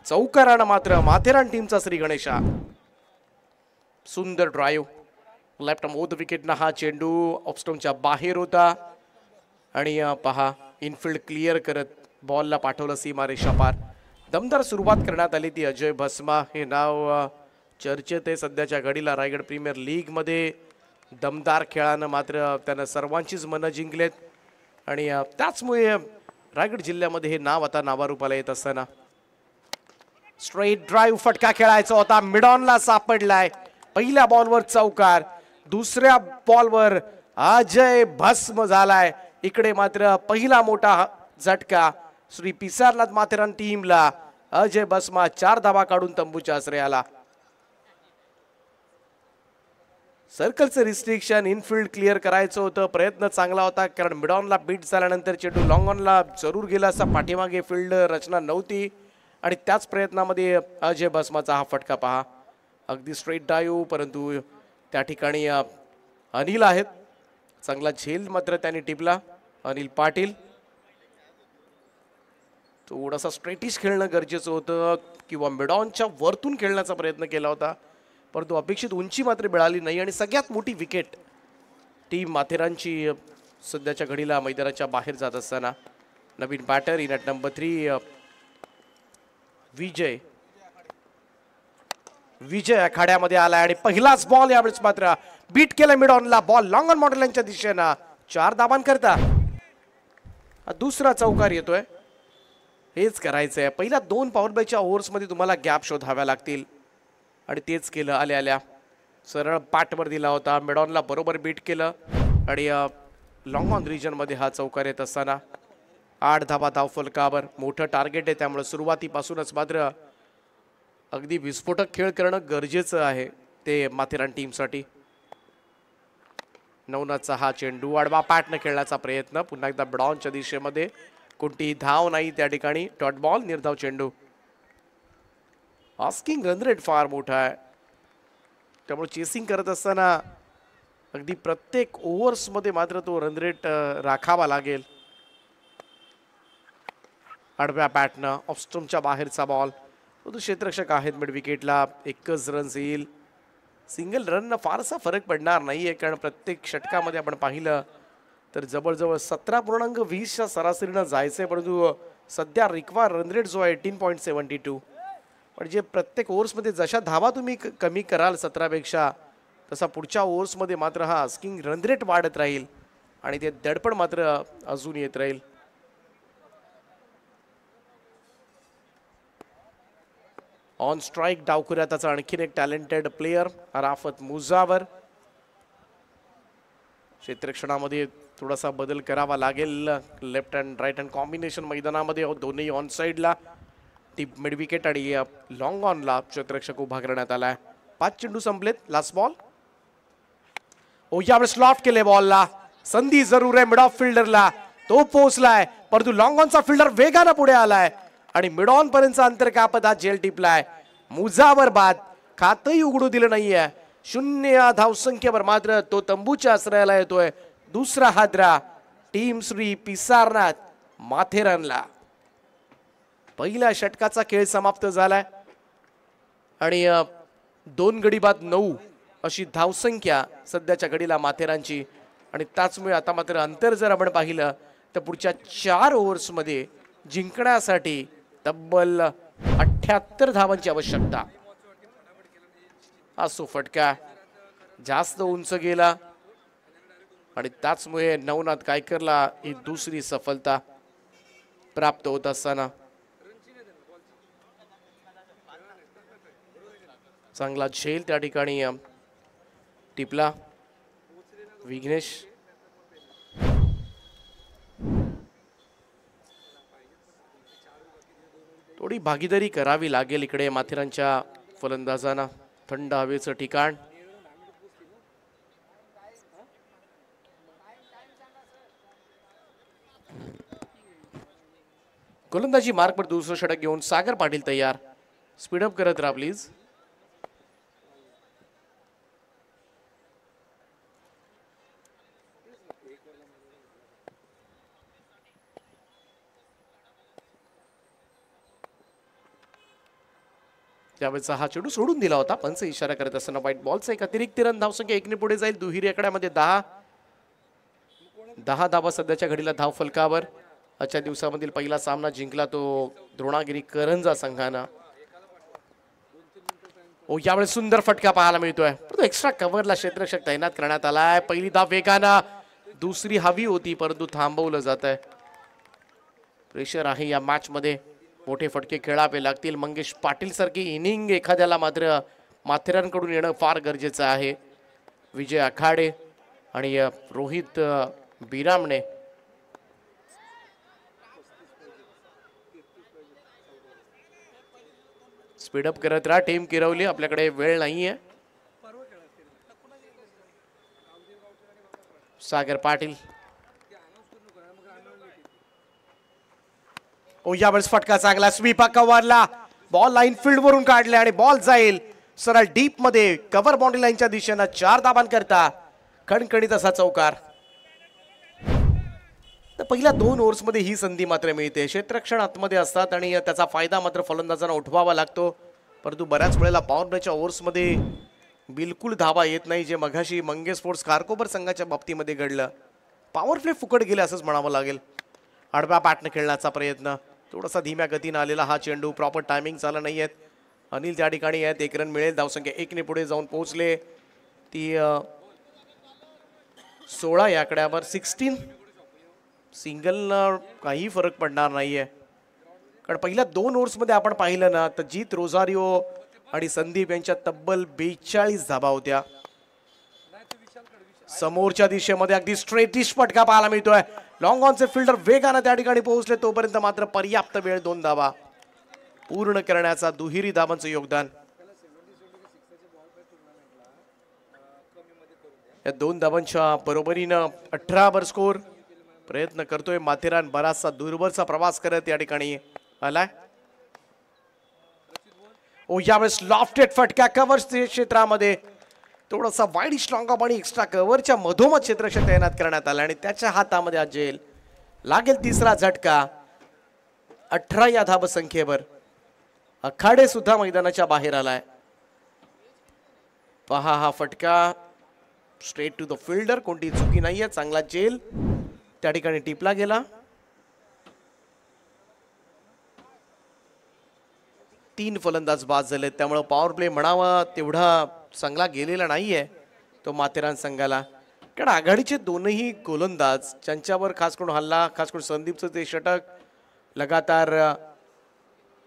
चौकारानं मात्र माथेरान टीमचा श्री गणेशा. सुंदर ड्राईव्ह लेफ्ट मोद विकेटनं हा चेंडू ऑफस्टोनच्या बाहेर होता आणि पहा इनफिल्ड क्लिअर करत बॉलला पाठवलं सीमारेषा पार. दमदार सुरुवात करण्यात आली ती अजय भस्मा. हे नाव चर्चेत आहे सध्याच्या घडीला रायगड प्रीमियर लीग मध्ये. दमदार खेळानं मात्र त्यानं सर्वांचीच मनं जिंकलेत आणि त्याचमुळे रायगड जिल्ह्यामध्ये हे नाव आता नावारूपाला येत असताना स्ट्रेट ड्राईव्ह फटका खेळायचा होता, मिडॉनला सापडलाय. पहिल्या बॉलवर चौकार, दुसऱ्या बॉलवर अजय भस्म झालाय. इकडे मात्र पहिला मोठा झटका श्री पिसारनाथ माथेरान टीमला. अजय भस्मा 4 धावा काढून तंबूच्या आश्रयाला. सर्कलचं रिस्ट्रिक्शन इनफिल्ड क्लिअर करायचं होतं, प्रयत्न चांगला होता कारण मिडॉनला बीट झाल्यानंतर चेंडू लॉंग ऑनला जरूर गेला असता. पाठीमागे फील्ड रचना नव्हती आणि त्याच प्रयत्नामध्ये अजय भस्माचा हा फटका पहा. अगदी स्ट्रेट ड्राईव्ह, परंतु त्या ठिकाणी अनिल आहेत. चांगला झेल मात्र त्यांनी टिपला. अनिल पाटील थोडासा स्ट्रेटिश खेळणं गरजेचं होतं किंवा मिडॉनच्या वरतून खेळण्याचा प्रयत्न केला होता, परंतु अपेक्षित उंची मात्र मिळाली नाही आणि सगळ्यात मोठी विकेट टीम माथेरानची सध्याच्या घडीला मैदानाच्या बाहेर जात असताना. नवीन बॅटर इन ॲट नंबर 3 विजय आखाड्यामध्ये आलाय आणि पहिलाच बॉल यावेळेस मात्र बीट केलं मिडॉनला. बॉल लॉंग ऑन मॉडेलांच्या दिशेनं 4 धावांकरता दुसरा चौकार येतोय. हेच करायचंय. पहिल्या 2 पॉवर प्लेच्या ओव्हर्समध्ये तुम्हाला गॅप शोधाव्या लागतील आणि तेच केलं. आल्या आल्या सरळ पाठवर दिला होता, मिडॉनला बरोबर बीट केलं आणि लॉंग ऑन रिजन मध्ये हा चौकार येत असताना 8 धावा धावफलकावर. मोठं टार्गेट आहे त्यामुळे सुरुवातीपासूनच मात्र अगदी विस्फोटक खेळ करणं गरजेचं आहे ते माथेरान टीमसाठी. नवनाथचा हा चेंडू आडवा पॅटनं खेळण्याचा प्रयत्न, पुन्हा एकदा मिडॉनच्या दिशेमध्ये. कोणतीही धाव नाही त्या ठिकाणी. डॉट बॉल, निर्धाव चेंडू. आस्किंग रन रेट फार मोठा आहे त्यामुळे चेसिंग करत असताना अगदी प्रत्येक ओव्हर्समध्ये मात्र तो रन रेट राखावा लागेल. आडव्या बॅटनं ऑफस्टोनच्या बाहेरचा बॉल. तो क्षेत्ररक्षक आहेत मिड विकेटला. 1च रन येईल. सिंगल रन फारसा फरक पडणार नाहीये कारण प्रत्येक षटकामध्ये आपण पाहिलं तर जवळजवळ 17.20च्या सरासरीनं जायचंय, परंतु सध्या रिक्वायर रन रेट जो आहे 18.72. म्हणजे प्रत्येक ओव्हर्समध्ये जशा धावा तुम्ही कमी कराल 17 पेक्षा, तसा पुढच्या ओव्हर्समध्ये मात्र हा आस्किंग रन रेट वाढत राहील आणि ते दडपण मात्र अजून येत राहील. ऑन स्ट्राइक डावखुऱ्या त्याचा आणखीन एक टॅलेंटेड प्लेयर राफत मुजावर. क्षेत्ररक्षणामध्ये थोडासा बदल करावा लागेल. Left and right hand combination मैदानामध्ये दोन्ही ऑन साइडला. टीप मिड विकेट आणि लॉंग ऑनला क्षेत्ररक्षक उभा करण्यात आलाय. 5 चेंडू संपलेत. Last ball. यावेळेस लॉफ्ट केले बॉलला. संधी जरूर आहे मिड ऑफ फिल्डरला, तो पोहोचलाय परंतु लॉंग ऑनचा फिल्डर वेगानं पुढे आलाय आणि मिड ऑन पर्यंत अंतर कापत हा झेल टिपलाय. मुजावर बाद. खातही उघडू दिलं नाहीये. 0 धावसंख्येवर मात्र तो तंबूच्या आश्रयाला येतोय. दुसरा हादरा टीम श्री पिसारनाथ माथेरानला. पहिल्या षटकाचा खेळ समाप्त झालाय आणि 2 गडी बाद 9 अशी धावसंख्या सध्याच्या घडीला माथेरानची आणि त्याचमुळे आता मात्र अंतर जर आपण पाहिलं तर पुढच्या 4 ओव्हर्समध्ये जिंकण्यासाठी तब्बल 78 धावांची आवश्यकता. असो फटका जास्त उंच गेला आणि त्याचमुळे नवनाथ गायकरला ही दुसरी सफलता प्राप्त होत असताना चांगला झेल त्या ठिकाणी टिपला विघ्नेश. थोडी भागीदारी करावी लागेल इकडे माथेरानच्या फलंदाजांना. थंड हवेचं ठिकाण, गोलंदाजी मार्ग पर दुसरं षटक घेऊन सागर पाटील तयार. स्पीडअप करत राहा प्लीज. त्यावेळेचा हा चेंडू सोडून दिला होता. पंच इशारा करत असताना व्हाईट बॉलचा एक अतिरिक्त रन धावसंख्या 1 ने पुढे जाईल. दुहेरी आकड्यामध्ये 10 धावा सध्याच्या घडीला धाव फलकावर. आजच्या दिवसामधील पहिला सामना जिंकला तो द्रोणागिरी करंजा संघानं. यावेळेस सुंदर फटका पाहायला मिळतोय. परंतु एक्स्ट्रा कव्हरला क्षेत्ररक्षक तैनात करण्यात आलाय. पहिली धाव वेगानं, दुसरी हवी होती परंतु थांबवलं जात आहे. प्रेशर आहे या मॅच मध्ये. मोठे फटके खेळावे लागतील. मंगेश पाटील सारखी इनिंग एखाद्याला मात्र माथेरानकडून येणं फार गरजेचं आहे. विजय आखाडे आणि रोहित बिरामणे स्पीडअप करत राहा. टीम किरवली, आपल्याकडे वेळ नाहीये. सागर पाटील यावेळेस फटका चांगला स्वीप कव्हरला. बॉल लाईन फील्ड वरून काढले आणि बॉल जाईल सरळ डीप मध्ये कव्हर बाउंड्री लाईनच्या दिशेनं. 4 धाबांकरता खणखणीत असा चौकार. तर पहिल्या 2 ओव्हर्स मध्ये ही संधी मात्र मिळते. क्षेत्ररक्षण आतमध्ये असतात आणि त्याचा फायदा मात्र फलंदाजांना उठवावा लागतो. परंतु बऱ्याच वेळेला पॉवर प्लेच्या ओव्हर्स मध्ये बिलकुल धावा येत नाही, जे मघाशी मंगेश स्पोर्ट्स खारकोपर संघाच्या बाबतीमध्ये घडलं. पॉवर प्ले फुकट गेले असंच म्हणावं लागेल. आडव्या बॅटने खेळण्याचा प्रयत्न, थोडासा धीम्या गतीने आलेला हा चेंडू. प्रॉपर टायमिंग झालं नाहीये. अनिल त्या ठिकाणी आहेत. 1 रन मिळेल. धावसंख्या 1 ने पुढे जाऊन पोहोचले. ती 16 या आकड्यावर. 16 सिंगलनं काही फरक पडणार नाहीये. कारण पहिल्या 2 ओव्हर्स मध्ये आपण पाहिलं ना तर जीत रोझारिओ आणि संदीप यांच्या तब्बल 42 धाबा होत्या. समोरच्या दिशेमध्ये अगदी स्ट्रेटिश फटका पाहायला मिळतोय. लॉंग ऑनचे फिल्डर वेगानं त्या ठिकाणी पोहोचले. तोपर्यंत मात्र पर्याप्त वेळ 2 धावा पूर्ण करण्याचा दुहेरी धावांचं योगदान. या 2 धावांच्या बरोबरीनं 18 वर स्कोर. प्रयत्न करतोय माथेरान. बराचसा दूरवरचा प्रवास करत या ठिकाणी आलाय. यावेळेस लॉफ्टेड फटका कव्हर क्षेत्रामध्ये. थोडासा वाईड स्ट्रॉंग अप आणि एक्स्ट्रा कव्हरच्या मधोमध क्षेत्ररक्षक तैनात करण्यात आला आणि त्याच्या हातामध्ये आज जेल लागेल. तिसरा झटका. 18 या धावसंख्येवर आखाडे सुद्धा मैदानाच्या बाहेर आलाय. पहा हा फटका स्ट्रेट टू द फिल्डर. कोणती चुकी नाहीये. चांगला जेल त्या ठिकाणी टिपला गेला. 3 फलंदाज बाद झाले. त्यामुळे पॉवर प्ले म्हणावा तेवढा चांगला गेलेला नाहीये तो माथेरान संघाला. कारण आघाडीचे दोनही गोलंदाज ज्यांच्यावर खास करून हल्ला, खास करून संदीपचं ते षटक, लगातार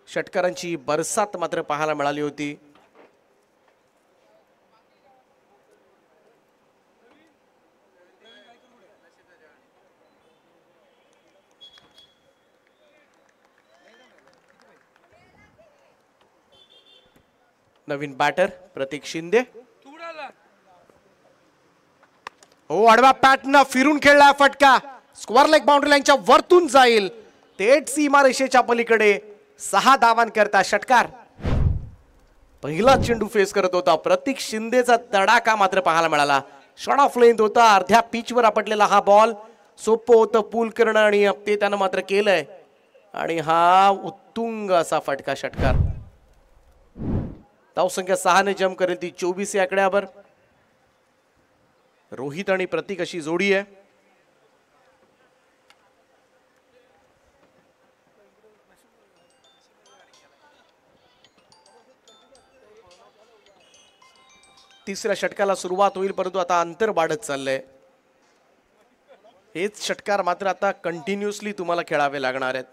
षटकारांची बरसात मात्र पाहायला मिळाली होती. नवीन बॅटर प्रतीक शिंदे. आडव्या पॅटनं फिरून खेळला फटका. स्क्वेअर लेग बाउंड्री लाईनच्या वरतून जाईल. थेट सीमारेषेच्या पलीकडे. 6 धावांकरता षटकार. पहिला चेंडू फेस करत होता प्रतीक शिंदेचा तडाखा मात्र पाहायला मिळाला. शॉट ऑफ लेंथ होता. अर्ध्या पिचवर आपटलेला हा बॉल. सोपं होतं पूल करणं आणि ते त्यानं मात्र केलंय. आणि हा उत्तुंग असा फटका षटकार. धावसंख्या 6 ने जम करेल ती 24 या आकड्यावर. रोहित आणि प्रतीक अशी जोडी आहे. तिसऱ्या षटकाला सुरुवात होईल, परंतु आता अंतर वाढत चाललंय. हेच षटकार मात्र आता कंटिन्युअसली तुम्हाला खेळावे लागणार आहेत.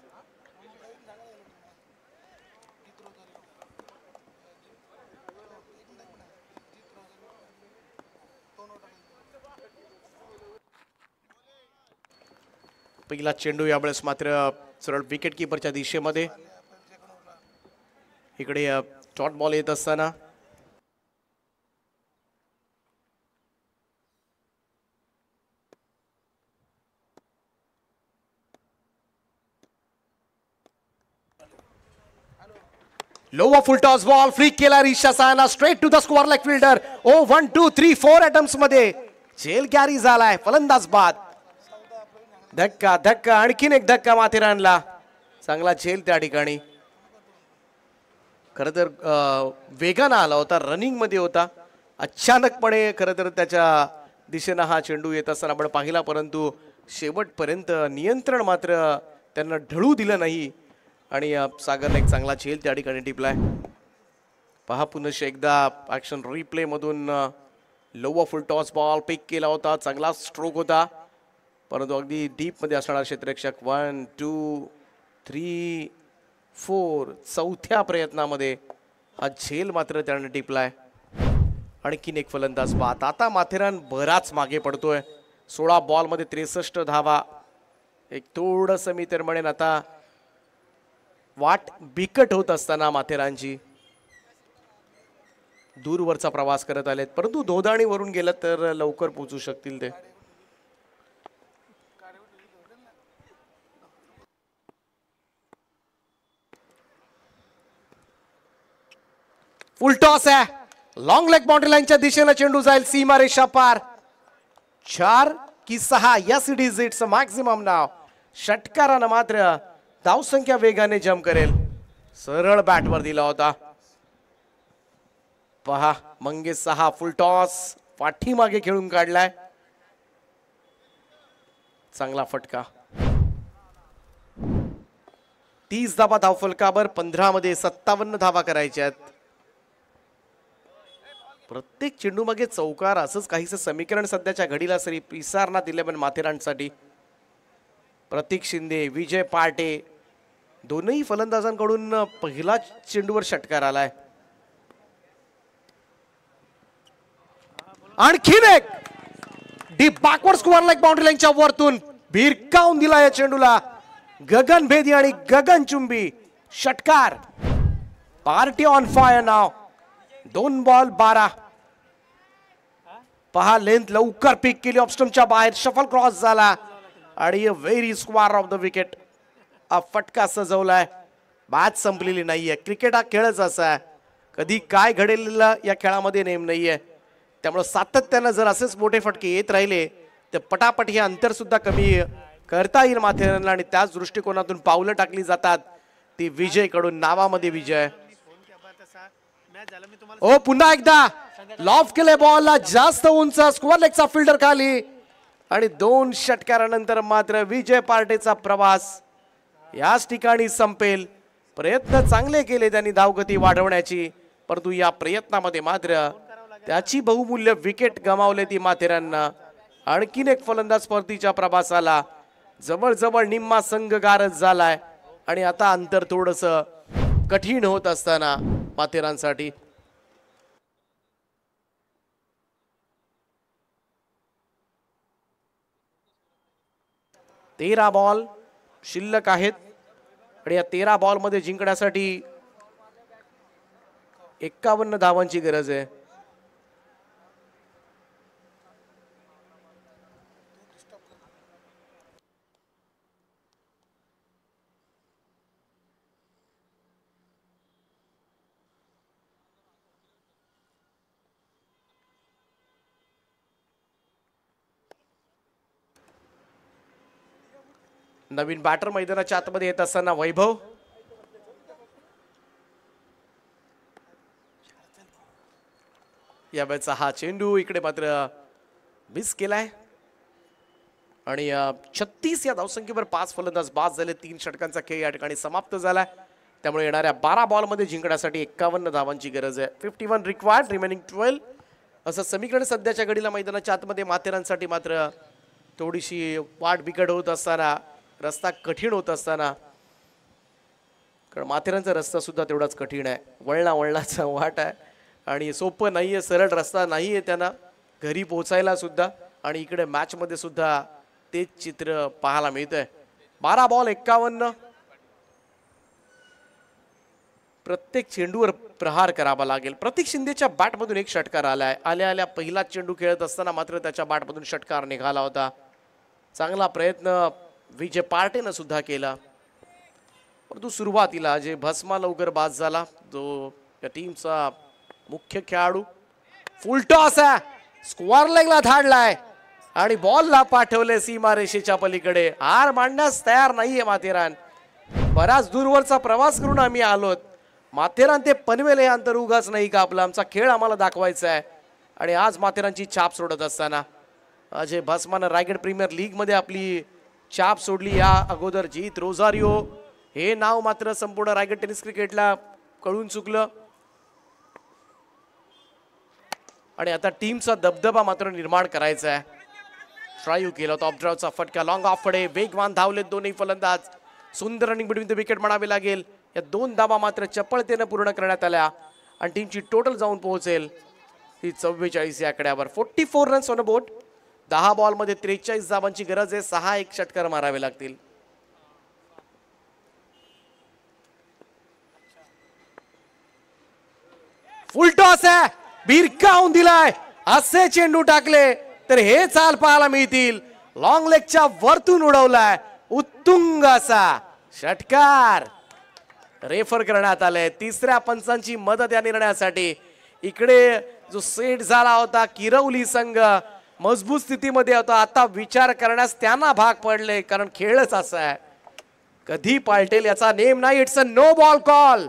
पहिला चेंडू यावेळेस मात्र सरळ विकेट किपरच्या दिशेमध्ये. इकडे डॉट बॉल येत असताना lower full toss ball flick केला रिशा सायना straight to the square leg fielder. Oh 1 2 3 4 attempts मध्ये झेल कॅरी झालाय. फलंदाज बाद. धक्का धक्का आणखीन एक धक्का माथेरानला. चांगला झेल त्या ठिकाणी. खरं तर वेगानं आला होता, रनिंग मध्ये होता. अचानकपणे खरं तर त्याच्या दिशेनं हा चेंडू येत असताना आपण पाहिला, परंतु शेवटपर्यंत नियंत्रण मात्र त्यांना ढळू दिलं नाही आणि सागरने एक चांगला झेल त्या ठिकाणी टिपलाय. पहा पुन्हा एकदा ऍक्शन रिप्ले मधून लोवर फुल टॉस बॉल पिक केला होता. चांगला स्ट्रोक होता, परंतु अगदी डीप मध्ये असणारा क्षेत्ररक्षक 1 2 3 4 चौथ्या प्रयत्नामध्ये हा झेल मात्र त्याने टिपलाय. आणखीन एक फलंदाज बाद. आता माथेरान बराच मागे पडतोय. 16 बॉल मध्ये 63 धावा. एक थोडंसं मी तर म्हणेन आता वाट बिकट होत असताना माथेरानची दूरवरचा प्रवास करत आलेत, परंतु दोदाणी वरून गेलं तर लवकर पोहोचू शकतील ते. फुल टॉस आहे. लॉंग लेग बाउंड्री लाईनच्या दिशेने चेंडू जाईल सीमा रेषा पार. 4 की 6 yes it is it's maximum now. षटकारानं मात्र धावसंख्या वेगाने जम करेल. सरळ बॅटवर दिला होता. पहा मंगेश 6 फुल टॉस पाठीमागे खेळून काढलाय. चांगला फटका. 30 धावा धावफलकावर. 15 मध्ये 57 धावा करायच्या आहेत. प्रत्येक चेंडू मागे चौकार असंच काहीच समीकरण सध्याच्या घडीला सरी पिसारना दिले पण माथेरानसाठी. प्रतीक शिंदे, विजय पार्टे दोनही फलंदाजांकडून पहिला चेंडूवर षटकार आलाय. आणखीन एक deep backward square leg boundary लाईनच्या वरतून भिरकावून दिला या चेंडूला. गगनभेदी आणि गगनचुंबी षटकार. Party on fire now. 2 ball 12. पहा लेंथ लवकर पिक केली. ऑफस्टम्पच्या बाहेर शफल क्रॉस झाला आणि very square of the wicket. फटका सजवलाय. मॅच संपलेली नाहीये. क्रिकेट हा खेळच असा आहे, कधी काय घडेल या खेळामध्ये नेम नाहीये. त्यामुळे सातत्यानं जर असेच मोठे फटके येत राहिले तर पटापट हे अंतर सुद्धा कमी करता येईल माथेरानला आणि त्याच दृष्टिकोनातून पावलं टाकली जातात. ती विजय कडून नावामध्ये विजय. ओ पुन्हा एकदा लॉफ केले बॉलला जास्त उंच स्क्वेअर लेगचा फिल्डर खाली आणि 2 षटकारानंतर मात्र विजय पार्टेचा प्रवास याच ठिकाणी संपेल. प्रयत्न चांगले केले त्यांनी धावगती वाढवण्याची, परंतु या प्रयत्नामध्ये मात्र त्याची बहुमूल्य विकेट गमावले ती माथेराननं. आणखीन एक फलंदाज परतीच्या प्रवासाला. जवळजवळ निम्मा संघ गारज झालाय आणि आता अंतर थोडस कठीण होत असताना माथेरानसाठी. तेरा बॉल शिल्लक आहेत आणि या 13 बॉल मध्ये जिंकण्यासाठी 51 धावांची गरज आहे. नवीन बॅटर मैदानाच्या आतमध्ये येत असताना वैभव. यावेळेचा हा चेंडू इकडे मात्र मिस केलाय आणि 36 या धावसंख्येवर 5 फलंदाज बाद झाले. 3 षटकांचा खेळ या ठिकाणी समाप्त झालाय. त्यामुळे येणाऱ्या 12 बॉलमध्ये जिंकण्यासाठी 51 धावांची गरज आहे. 51 रिक्वायर्ड, रिमेनिंग 12 असं समीकरण सध्याच्या घडीला मैदानाच्या आतमध्ये माथेरानसाठी मात्र थोडीशी वाट बिकट होत असताना, रस्ता कठीण होत असताना, कारण माथेरानचा रस्ता सुद्धा तेवढाच कठीण आहे. वळणाचा वाट आहे आणि सोपं नाहीये, सरळ रस्ता नाहीये त्यांना घरी पोहोचायला सुद्धा. आणि इकडे मॅच मध्ये सुद्धा तेच चित्र पाहायला मिळतंय. 12 बॉल 51. प्रत्येक चेंडूवर प्रहार करावा लागेल. प्रतीक शिंदेच्या बॅटमधून एक षटकार आलाय. आल्या पहिला चेंडू खेळत असताना मात्र त्याच्या बॅटमधून षटकार निघाला होता. चांगला प्रयत्न विजय पार्टेनं सुद्धा केला, परंतु सुरुवातीला जे भस्मा लवकर बाद झाला, जो या टीमचा मुख्य खेळाडू. फुल टॉस आहे, स्क्वेअर लेगला धाडलाय आणि बॉलला पाठवले सीमारेषेच्या पलीकडे. हार मांडण्यास तयार नाहीये माथेरान. बराच दूरवरचा प्रवास करून आम्ही आलोत. माथेरान ते पनवेल हे अंतर उगाच नाही का आपला, आमचा खेळ आम्हाला दाखवायचा आहे. आणि आज माथेरानची छाप सोडत असताना अजय भस्मानं रायगड प्रीमियर लीग मध्ये आपली छाप सोडली. या अगोदर जीत रोझारियो हे नाव मात्र संपूर्ण रायगड टेनिस क्रिकेटला कळून चुकलं आणि आता टीमचा दबदबा मात्र निर्माण करायचा आहे. ट्राय केला होता, ऑफड्रावचा फटका, लॉंग ऑफ कडे वेगवान धावलेत दोन्ही फलंदाज. सुंदर रनिंग बिटवीन द विकेट म्हणावे लागेल. या 2 धावा मात्र चपळतेने पूर्ण करण्यात आल्या आणि टीमची टोटल जाऊन पोहोचेल ती 44 या आकड्यावर. 44 runs on a board. 10 ball मध्ये 43 धावांची गरज आहे. 6 एक षटकार मारावे लागतील. फुल टॉस आहे, भिरकावून दिलाय. असे चेंडू टाकले तर हे चाल पाहायला मिळतील. लॉंग लेगच्या वरतून उडवलाय, उत्तुंग असा षटकार रेफर करण्यात आले. तिसऱ्या पंचांची मदत या निर्णयासाठी. इकडे जो सेट झाला होता किरवली संघ मजबूत स्थितीमध्ये होता. आता विचार करण्यास त्यांना भाग पडले, कारण खेळच असा आहे, कधी पालटेल याचा नेम नाही. It's a no ball call.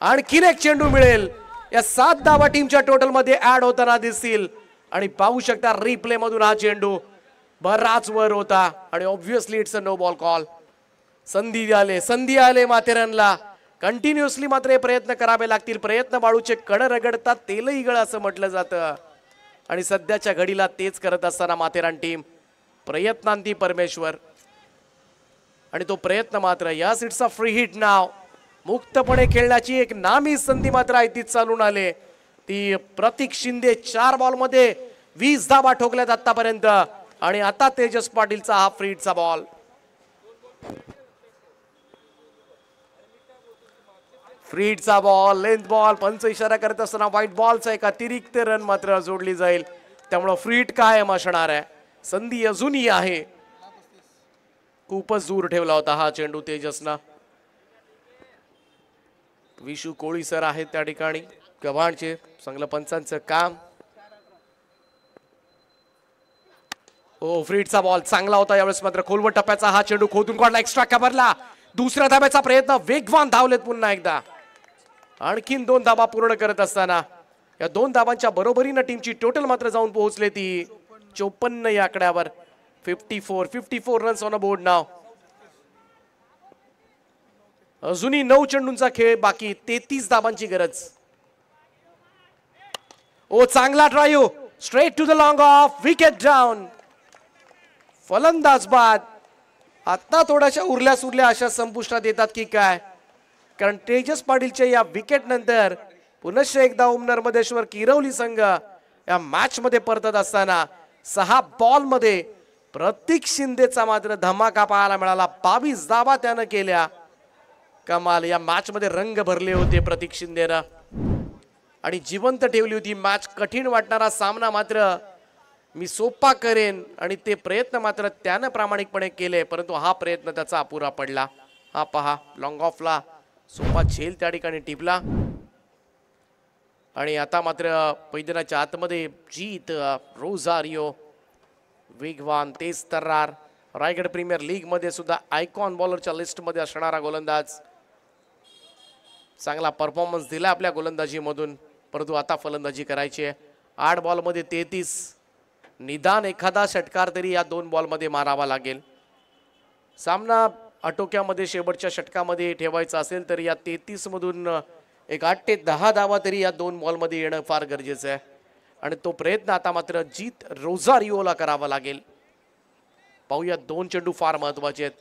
आणखीन एक चेंडू मिळेल. या 7 धावा टीमच्या टोटल मध्ये ऍड होताना दिसतील आणि पाहू शकता रिप्ले मधून हा चेंडू बराच वर होता आणि obviously it's a no ball call. संधी आले माथेरानला. कंटिन्युअसली मात्र हे प्रयत्न करावे लागतील. प्रयत्न बाळूचे कण रगडतात तेलही गळ असं म्हटलं जातं आणि सध्याच्या घडीला तेच करत असताना माथेरान टीम प्रयत्नांती परमेश्वर. आणि तो प्रयत्न मात्र yes it's a free hit now. मुक्तपणे खेळण्याची एक नामी संधी मात्र आयतीत चालून आले. ती प्रतीक शिंदे 4 बॉल मध्ये 20 धावा ठोकल्यात आतापर्यंत आणि आता तेजस पाटीलचा हा फ्री हिटचा बॉल. फ्री हिटचा बॉल, लेंथ बॉल. पंच इशारा करत असताना व्हाईट बॉलचा एक अतिरिक्त रन मात्र जोडली जाईल. त्यामुळे फ्री हिट कायम असणार आहे. संधी अजूनही आहे. खूपच दूर ठेवला होता हा चेंडू तेजसना. विशू कोळी सर आहेत त्या ठिकाणी, गव्हाणचे. चांगलं पंचांचं काम. ओ फ्री हिटचा बॉल चांगला होता. यावेळेस मात्र खोलवर टप्प्याचा हा चेंडू खोदून काढला, एक्स्ट्रा कव्हरला. दुसऱ्या धाब्याचा प्रयत्न, वेगवान धावलेत पुन्हा एकदा. आणखीन 2 धाबा पूर्ण करत असताना या 2 धाबांच्या बरोबरीनं टीमची टोटल मात्र जाऊन पोहोचले ती 54 या आकड्यावर. 54 रन्स ऑन अ बोर्ड नाव. अजूनही 9 चेंडूंचा खेळ बाकी. 33 धाबांची गरज. ओ चांगला ट्रायो, straight to the long off, wicket down. फलंदाज बाद. आता थोड्याशा उरल्या सुरल्या अशा संपुष्टात येतात की काय, कारण तेजस पाटीलच्या या विकेट नंतर पुनश्च एकदा ओम नर्मदेश्वर किरवली संघ या मॅच मध्ये परतत असताना 6 बॉल मध्ये प्रतीक शिंदेचा मात्र धमाका पाहायला मिळाला. 22 धावा त्यानं केल्या. कमाल. या मॅच मध्ये रंग भरले होते प्रतीक शिंदेनं आणि जिवंत ठेवली होती मॅच. कठीण वाटणारा सामना मात्र मी सोपा करेन आणि ते प्रयत्न मात्र त्यानं प्रामाणिकपणे केले, परंतु हा प्रयत्न त्याचा अपुरा पडला. हा पहा, लॉंग ऑफला सोपा झेल त्या ठिकाणी टिपला आणि आता मात्र मैदानाच्या आतमध्ये जीत रोझारियो, वेगवान, तेज तर्रार, रायगड प्रीमियर लीग मध्ये सुद्धा आयकॉन बॉलरच्या लिस्ट मध्ये असणारा गोलंदाज. चांगला परफॉर्मन्स दिला आपल्या गोलंदाजीमधून, परंतु आता फलंदाजी करायची आहे. 8 बॉल मध्ये 33 निदान एखादा षटकार तरी या 2 बॉलमध्ये मारावा लागेल. सामना आटोक्यामध्ये शेवटच्या षटकामध्ये ठेवायचा असेल तर या 33 मधून एक 8 ते 10 धावा तरी या 2 बॉलमध्ये येणं फार गरजेचं आहे आणि तो प्रयत्न आता मात्र जीत रोझारिओला करावा लागेल. पाहूया 2 चेंडू फार महत्वाचे आहेत.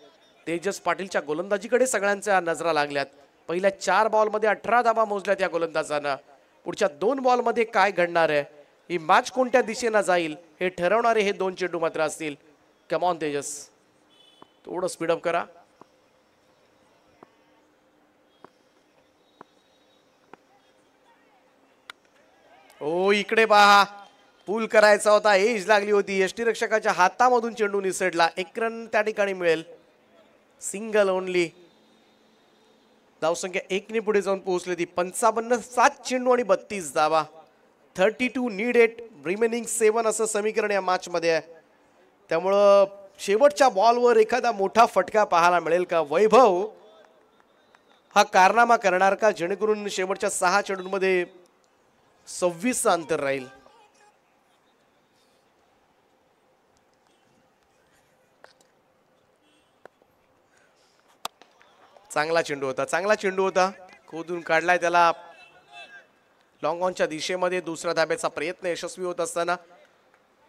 तेजस पाटीलच्या गोलंदाजीकडे सगळ्यांच्या नजरा लागल्यात. पहिल्या 4 बॉलमध्ये 18 धावा मोजल्यात या गोलंदाजांना. पुढच्या 2 बॉलमध्ये काय घडणार आहे, ही मॅच कोणत्या दिशेने जाईल हे ठरवणारे हे 2 चेंडू मात्र असतील. कम ऑन तेजस, थोडं स्पीडअप करा. ओ इकडे पहा, पूल करायचा होता, एज लागली होती, यष्टीरक्षकाच्या हातामधून चेंडू निसटला. 1 रन त्या ठिकाणी मिळेल. Single only. धावसंख्या 1 ने पुढे जाऊन पोहोचली ती 55. 7 चेंडू आणि 32 धावा. 32 नीड 8 रिमेनिंग 7 असं समीकरण या मॅच मध्ये आहे. त्यामुळं शेवटच्या बॉलवर एखादा मोठा फटका पाहायला मिळेल का? वैभव हा कारनामा करणार का जेणेकरून शेवटच्या 6 चेंडूंमध्ये 26 अंतर राहील? चांगला चेंडू होता, खोदून काढलाय त्याला लॉंग ऑनच्या दिशेमध्ये. दुसऱ्या धाब्याचा प्रयत्न यशस्वी होत असताना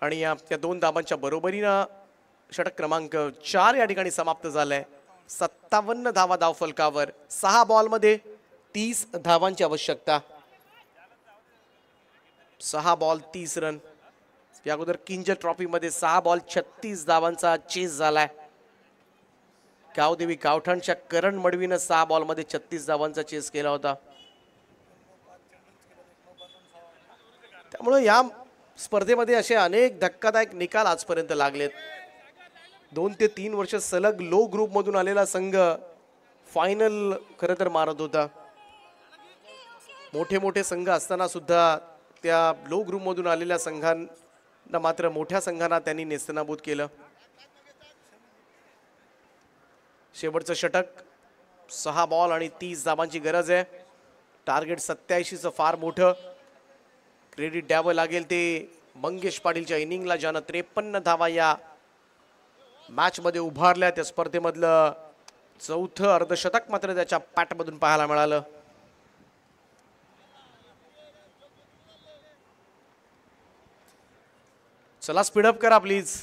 आणि या 2 धाबांच्या बरोबरीनं षटक क्रमांक 4 या ठिकाणी समाप्त झालाय. 57 धावा धाव फलकावर. 6 बॉलमध्ये 30 धावांची आवश्यकता. 6 बॉल 30 रन. या अगोदर किंग ट्रॉफी मध्ये 6 बॉल 36 धावांचा चेस झालाय. गावदेवी गावठाणच्या करण मडवीनं 6 बॉलमध्ये 36 धावांचा चेस केला होता. त्यामुळे या स्पर्धेमध्ये असे अनेक धक्कादायक निकाल आजपर्यंत लागलेत. 2 ते 3 वर्ष सलग लो ग्रुप मधून आलेला संघ फायनल खरं तर मारत होता. मोठे मोठे संघ असताना सुद्धा त्या लो ग्रुप मधून आलेल्या संघांना मात्र मोठ्या संघांना त्यांनी नेस्तनाबूत केलं. शेवटचं षटक. 6 बॉल आणि 30 धाबांची गरज आहे. टार्गेट 87चं फार मोठं. क्रेडिट द्यावं लागेल ते मंगेश पाटीलच्या इनिंगला, ज्यानं 53 धावा या मॅच मध्ये उभारल्या. त्या स्पर्धेमधलं 4थं अर्धशतक मात्र त्याच्या पॅटमधून पाहायला मिळालं. चला स्पीडअप करा प्लीज.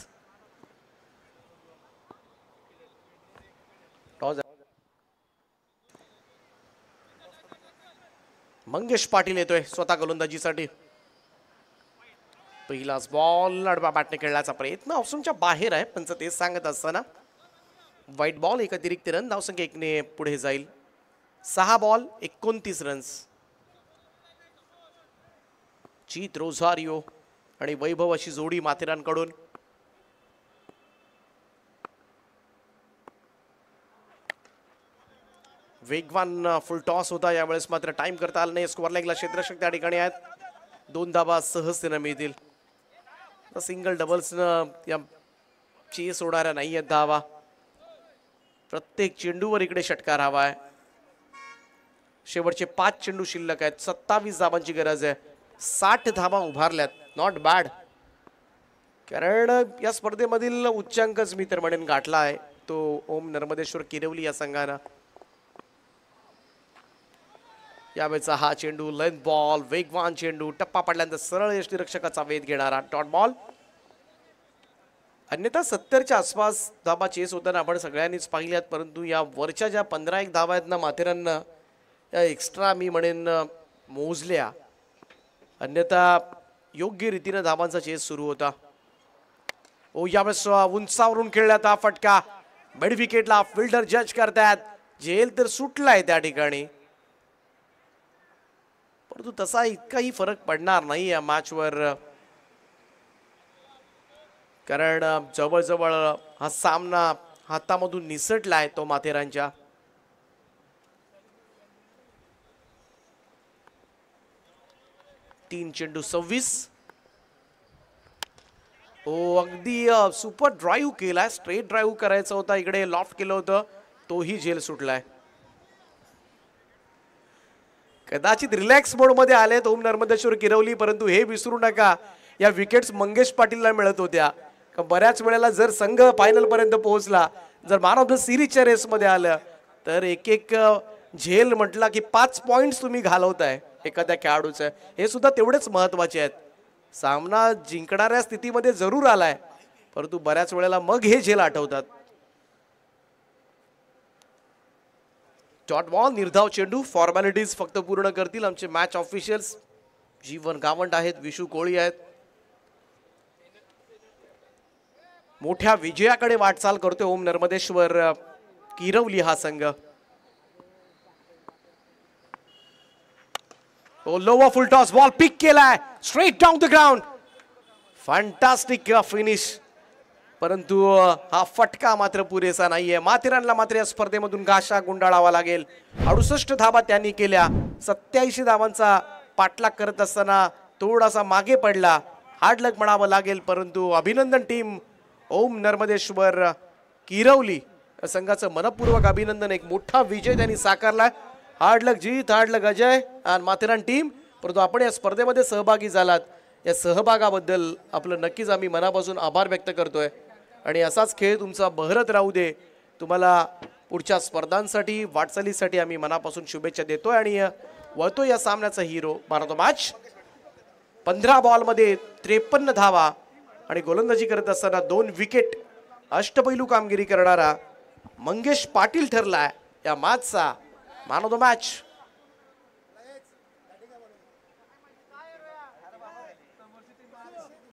मंगेश पाटील येतोय स्वतः गोलंदाजीसाठी. पहिलाच बॉल आडवा बॅटने खेळण्याचा प्रयत्न ऑप्शनच्या बाहेर आहे. पंच तेच सांगत असताना वाईट बॉल. एक अतिरिक्त रन. धावसंख्या 1 ने पुढे जाईल. 6 बॉल 29 रन्स. जीत रोझारिओ आणि वैभव अशी जोडी माथेरानकडून. वेगवान फुल टॉस होता. यावेळेस मात्र टाइम करता आला नाही. स्कोअर लेगला क्षेत्ररक्षक त्या ठिकाणी आहेत. 2 धाबा सहजतेनं मिळतील. सिंगल डबल्सनं या चेस होणाऱ्या नाही आहेत धावा. प्रत्येक चेंडूवर इकडे षटकार हवा आहे. शेवटचे 5 चेंडू शिल्लक आहेत. 27 धाबांची गरज आहे. 60 धाबा उभारल्यात. Not bad. कारण या स्पर्धेमधील उच्चांकच मी तर म्हणेन गाठला आहे तो ओम नर्मदेश्वर किरवली या संघानं. यावेळेचा हा चेंडू लेंथ बॉल, वेगवान चेंडू. टप्पा पडल्यानंतर सरळ यष्टीरक्षकाचा वेध घेणारा डॉट बॉल. अन्यथा 70च्या आसपास धाबा चेस होताना आपण सगळ्यांनीच पाहिल्यात. परंतु या वरच्या ज्या 15-1 धाबा आहेत ना माथेराननं, या एक्स्ट्रा मी म्हणेन मोजल्या. अन्यथा योग्य रीतीने धाबांचा चेस सुरू होता. ओ यावेळेस उंचावरून खेळण्यात हा फटका. मिड विकेटला फिल्डर जज करतात. झेल तर सुटलाय त्या ठिकाणी, परंतु तसा इतकाही फरक पडणार नाही या मॅचवर. कारण जवळजवळ हा सामना हातामधून निसटलाय तो माथेरानच्या. तीन चेंडू 26. ओ अगदी सुपर ड्राईव्ह केलाय. स्ट्रेट ड्राईव्ह करायचा होता, इकडे लॉफ्ट केलं होतं, तोही झेल सुटलाय. कदाचित रिलॅक्स मोड मध्ये आलेत ओम नर्मदेश्वर किरवली, परंतु हे विसरू नका या विकेट्स मंगेश पाटीलला मिळत होत्या. का बऱ्याच वेळेला जर संघ फायनल पर्यंत पोहोचला, जर मॅन ऑफ द सिरीजच्या रेसमध्ये आलं, तर एक एक झेल म्हटला की 5 पॉइंट्स तुम्ही घालवताय एखाद्या खेळाडूचं, हे सुद्धा तेवढेच महत्वाचे आहेत. सामना जिंकणाऱ्या स्थितीमध्ये जरूर आलाय, परंतु बऱ्याच वेळेला मग हे झेल आठवतात. डॉट बॉल, निर्धाव चेंडू. फॉर्मॅलिटीज फक्त पूर्ण करतील आमचे मॅच ऑफिशियल्स. जीवन गावंड आहेत, विशू कोळी आहेत. मोठ्या विजयाकडे वाटचाल करतोय ओम नर्मदेश्वर किरवली हा संघ. लोवा फुल टॉस, बॉल पिक केलाय straight down the ground. Fantastic finish, परंतु हा फटका मात्र पुरेसा नाहीये. माथेरानला मात्र या स्पर्धेमधून गाशा गुंडाळावा लागेल. 68 धावा त्यांनी केल्या. 87 धावांचा पाठलाग करत असताना थोडासा मागे पडला, हार्ड लक म्हणावं लागेल. परंतु अभिनंदन टीम ओम नर्मदेश्वर किरवली संघाचं मनपूर्वक अभिनंदन. एक मोठा विजय त्यांनी साकारला. हार्ड लक जीत, हार्ड लक अजय आणि माथेरान टीम. परंतु आपण या स्पर्धेमध्ये सहभागी झालात, या सहभागाबद्दल आपलं नक्कीच आम्ही मनापासून आभार व्यक्त करतोय. आणि असाच खेळ तुमचा बहरत राहू दे. तुम्हाला पुढच्या स्पर्धांसाठी वाटचालीसाठी आम्ही मनापासून शुभेच्छा देतोय. आणि वळतो या सामन्याचा hero man of the match. 15 बॉलमध्ये 53 धावा आणि गोलंदाजी करत असताना 2 विकेट, अष्टपैलू कामगिरी करणारा मंगेश पाटील ठरलाय या मॅचचा मॅन ऑफ द मॅच.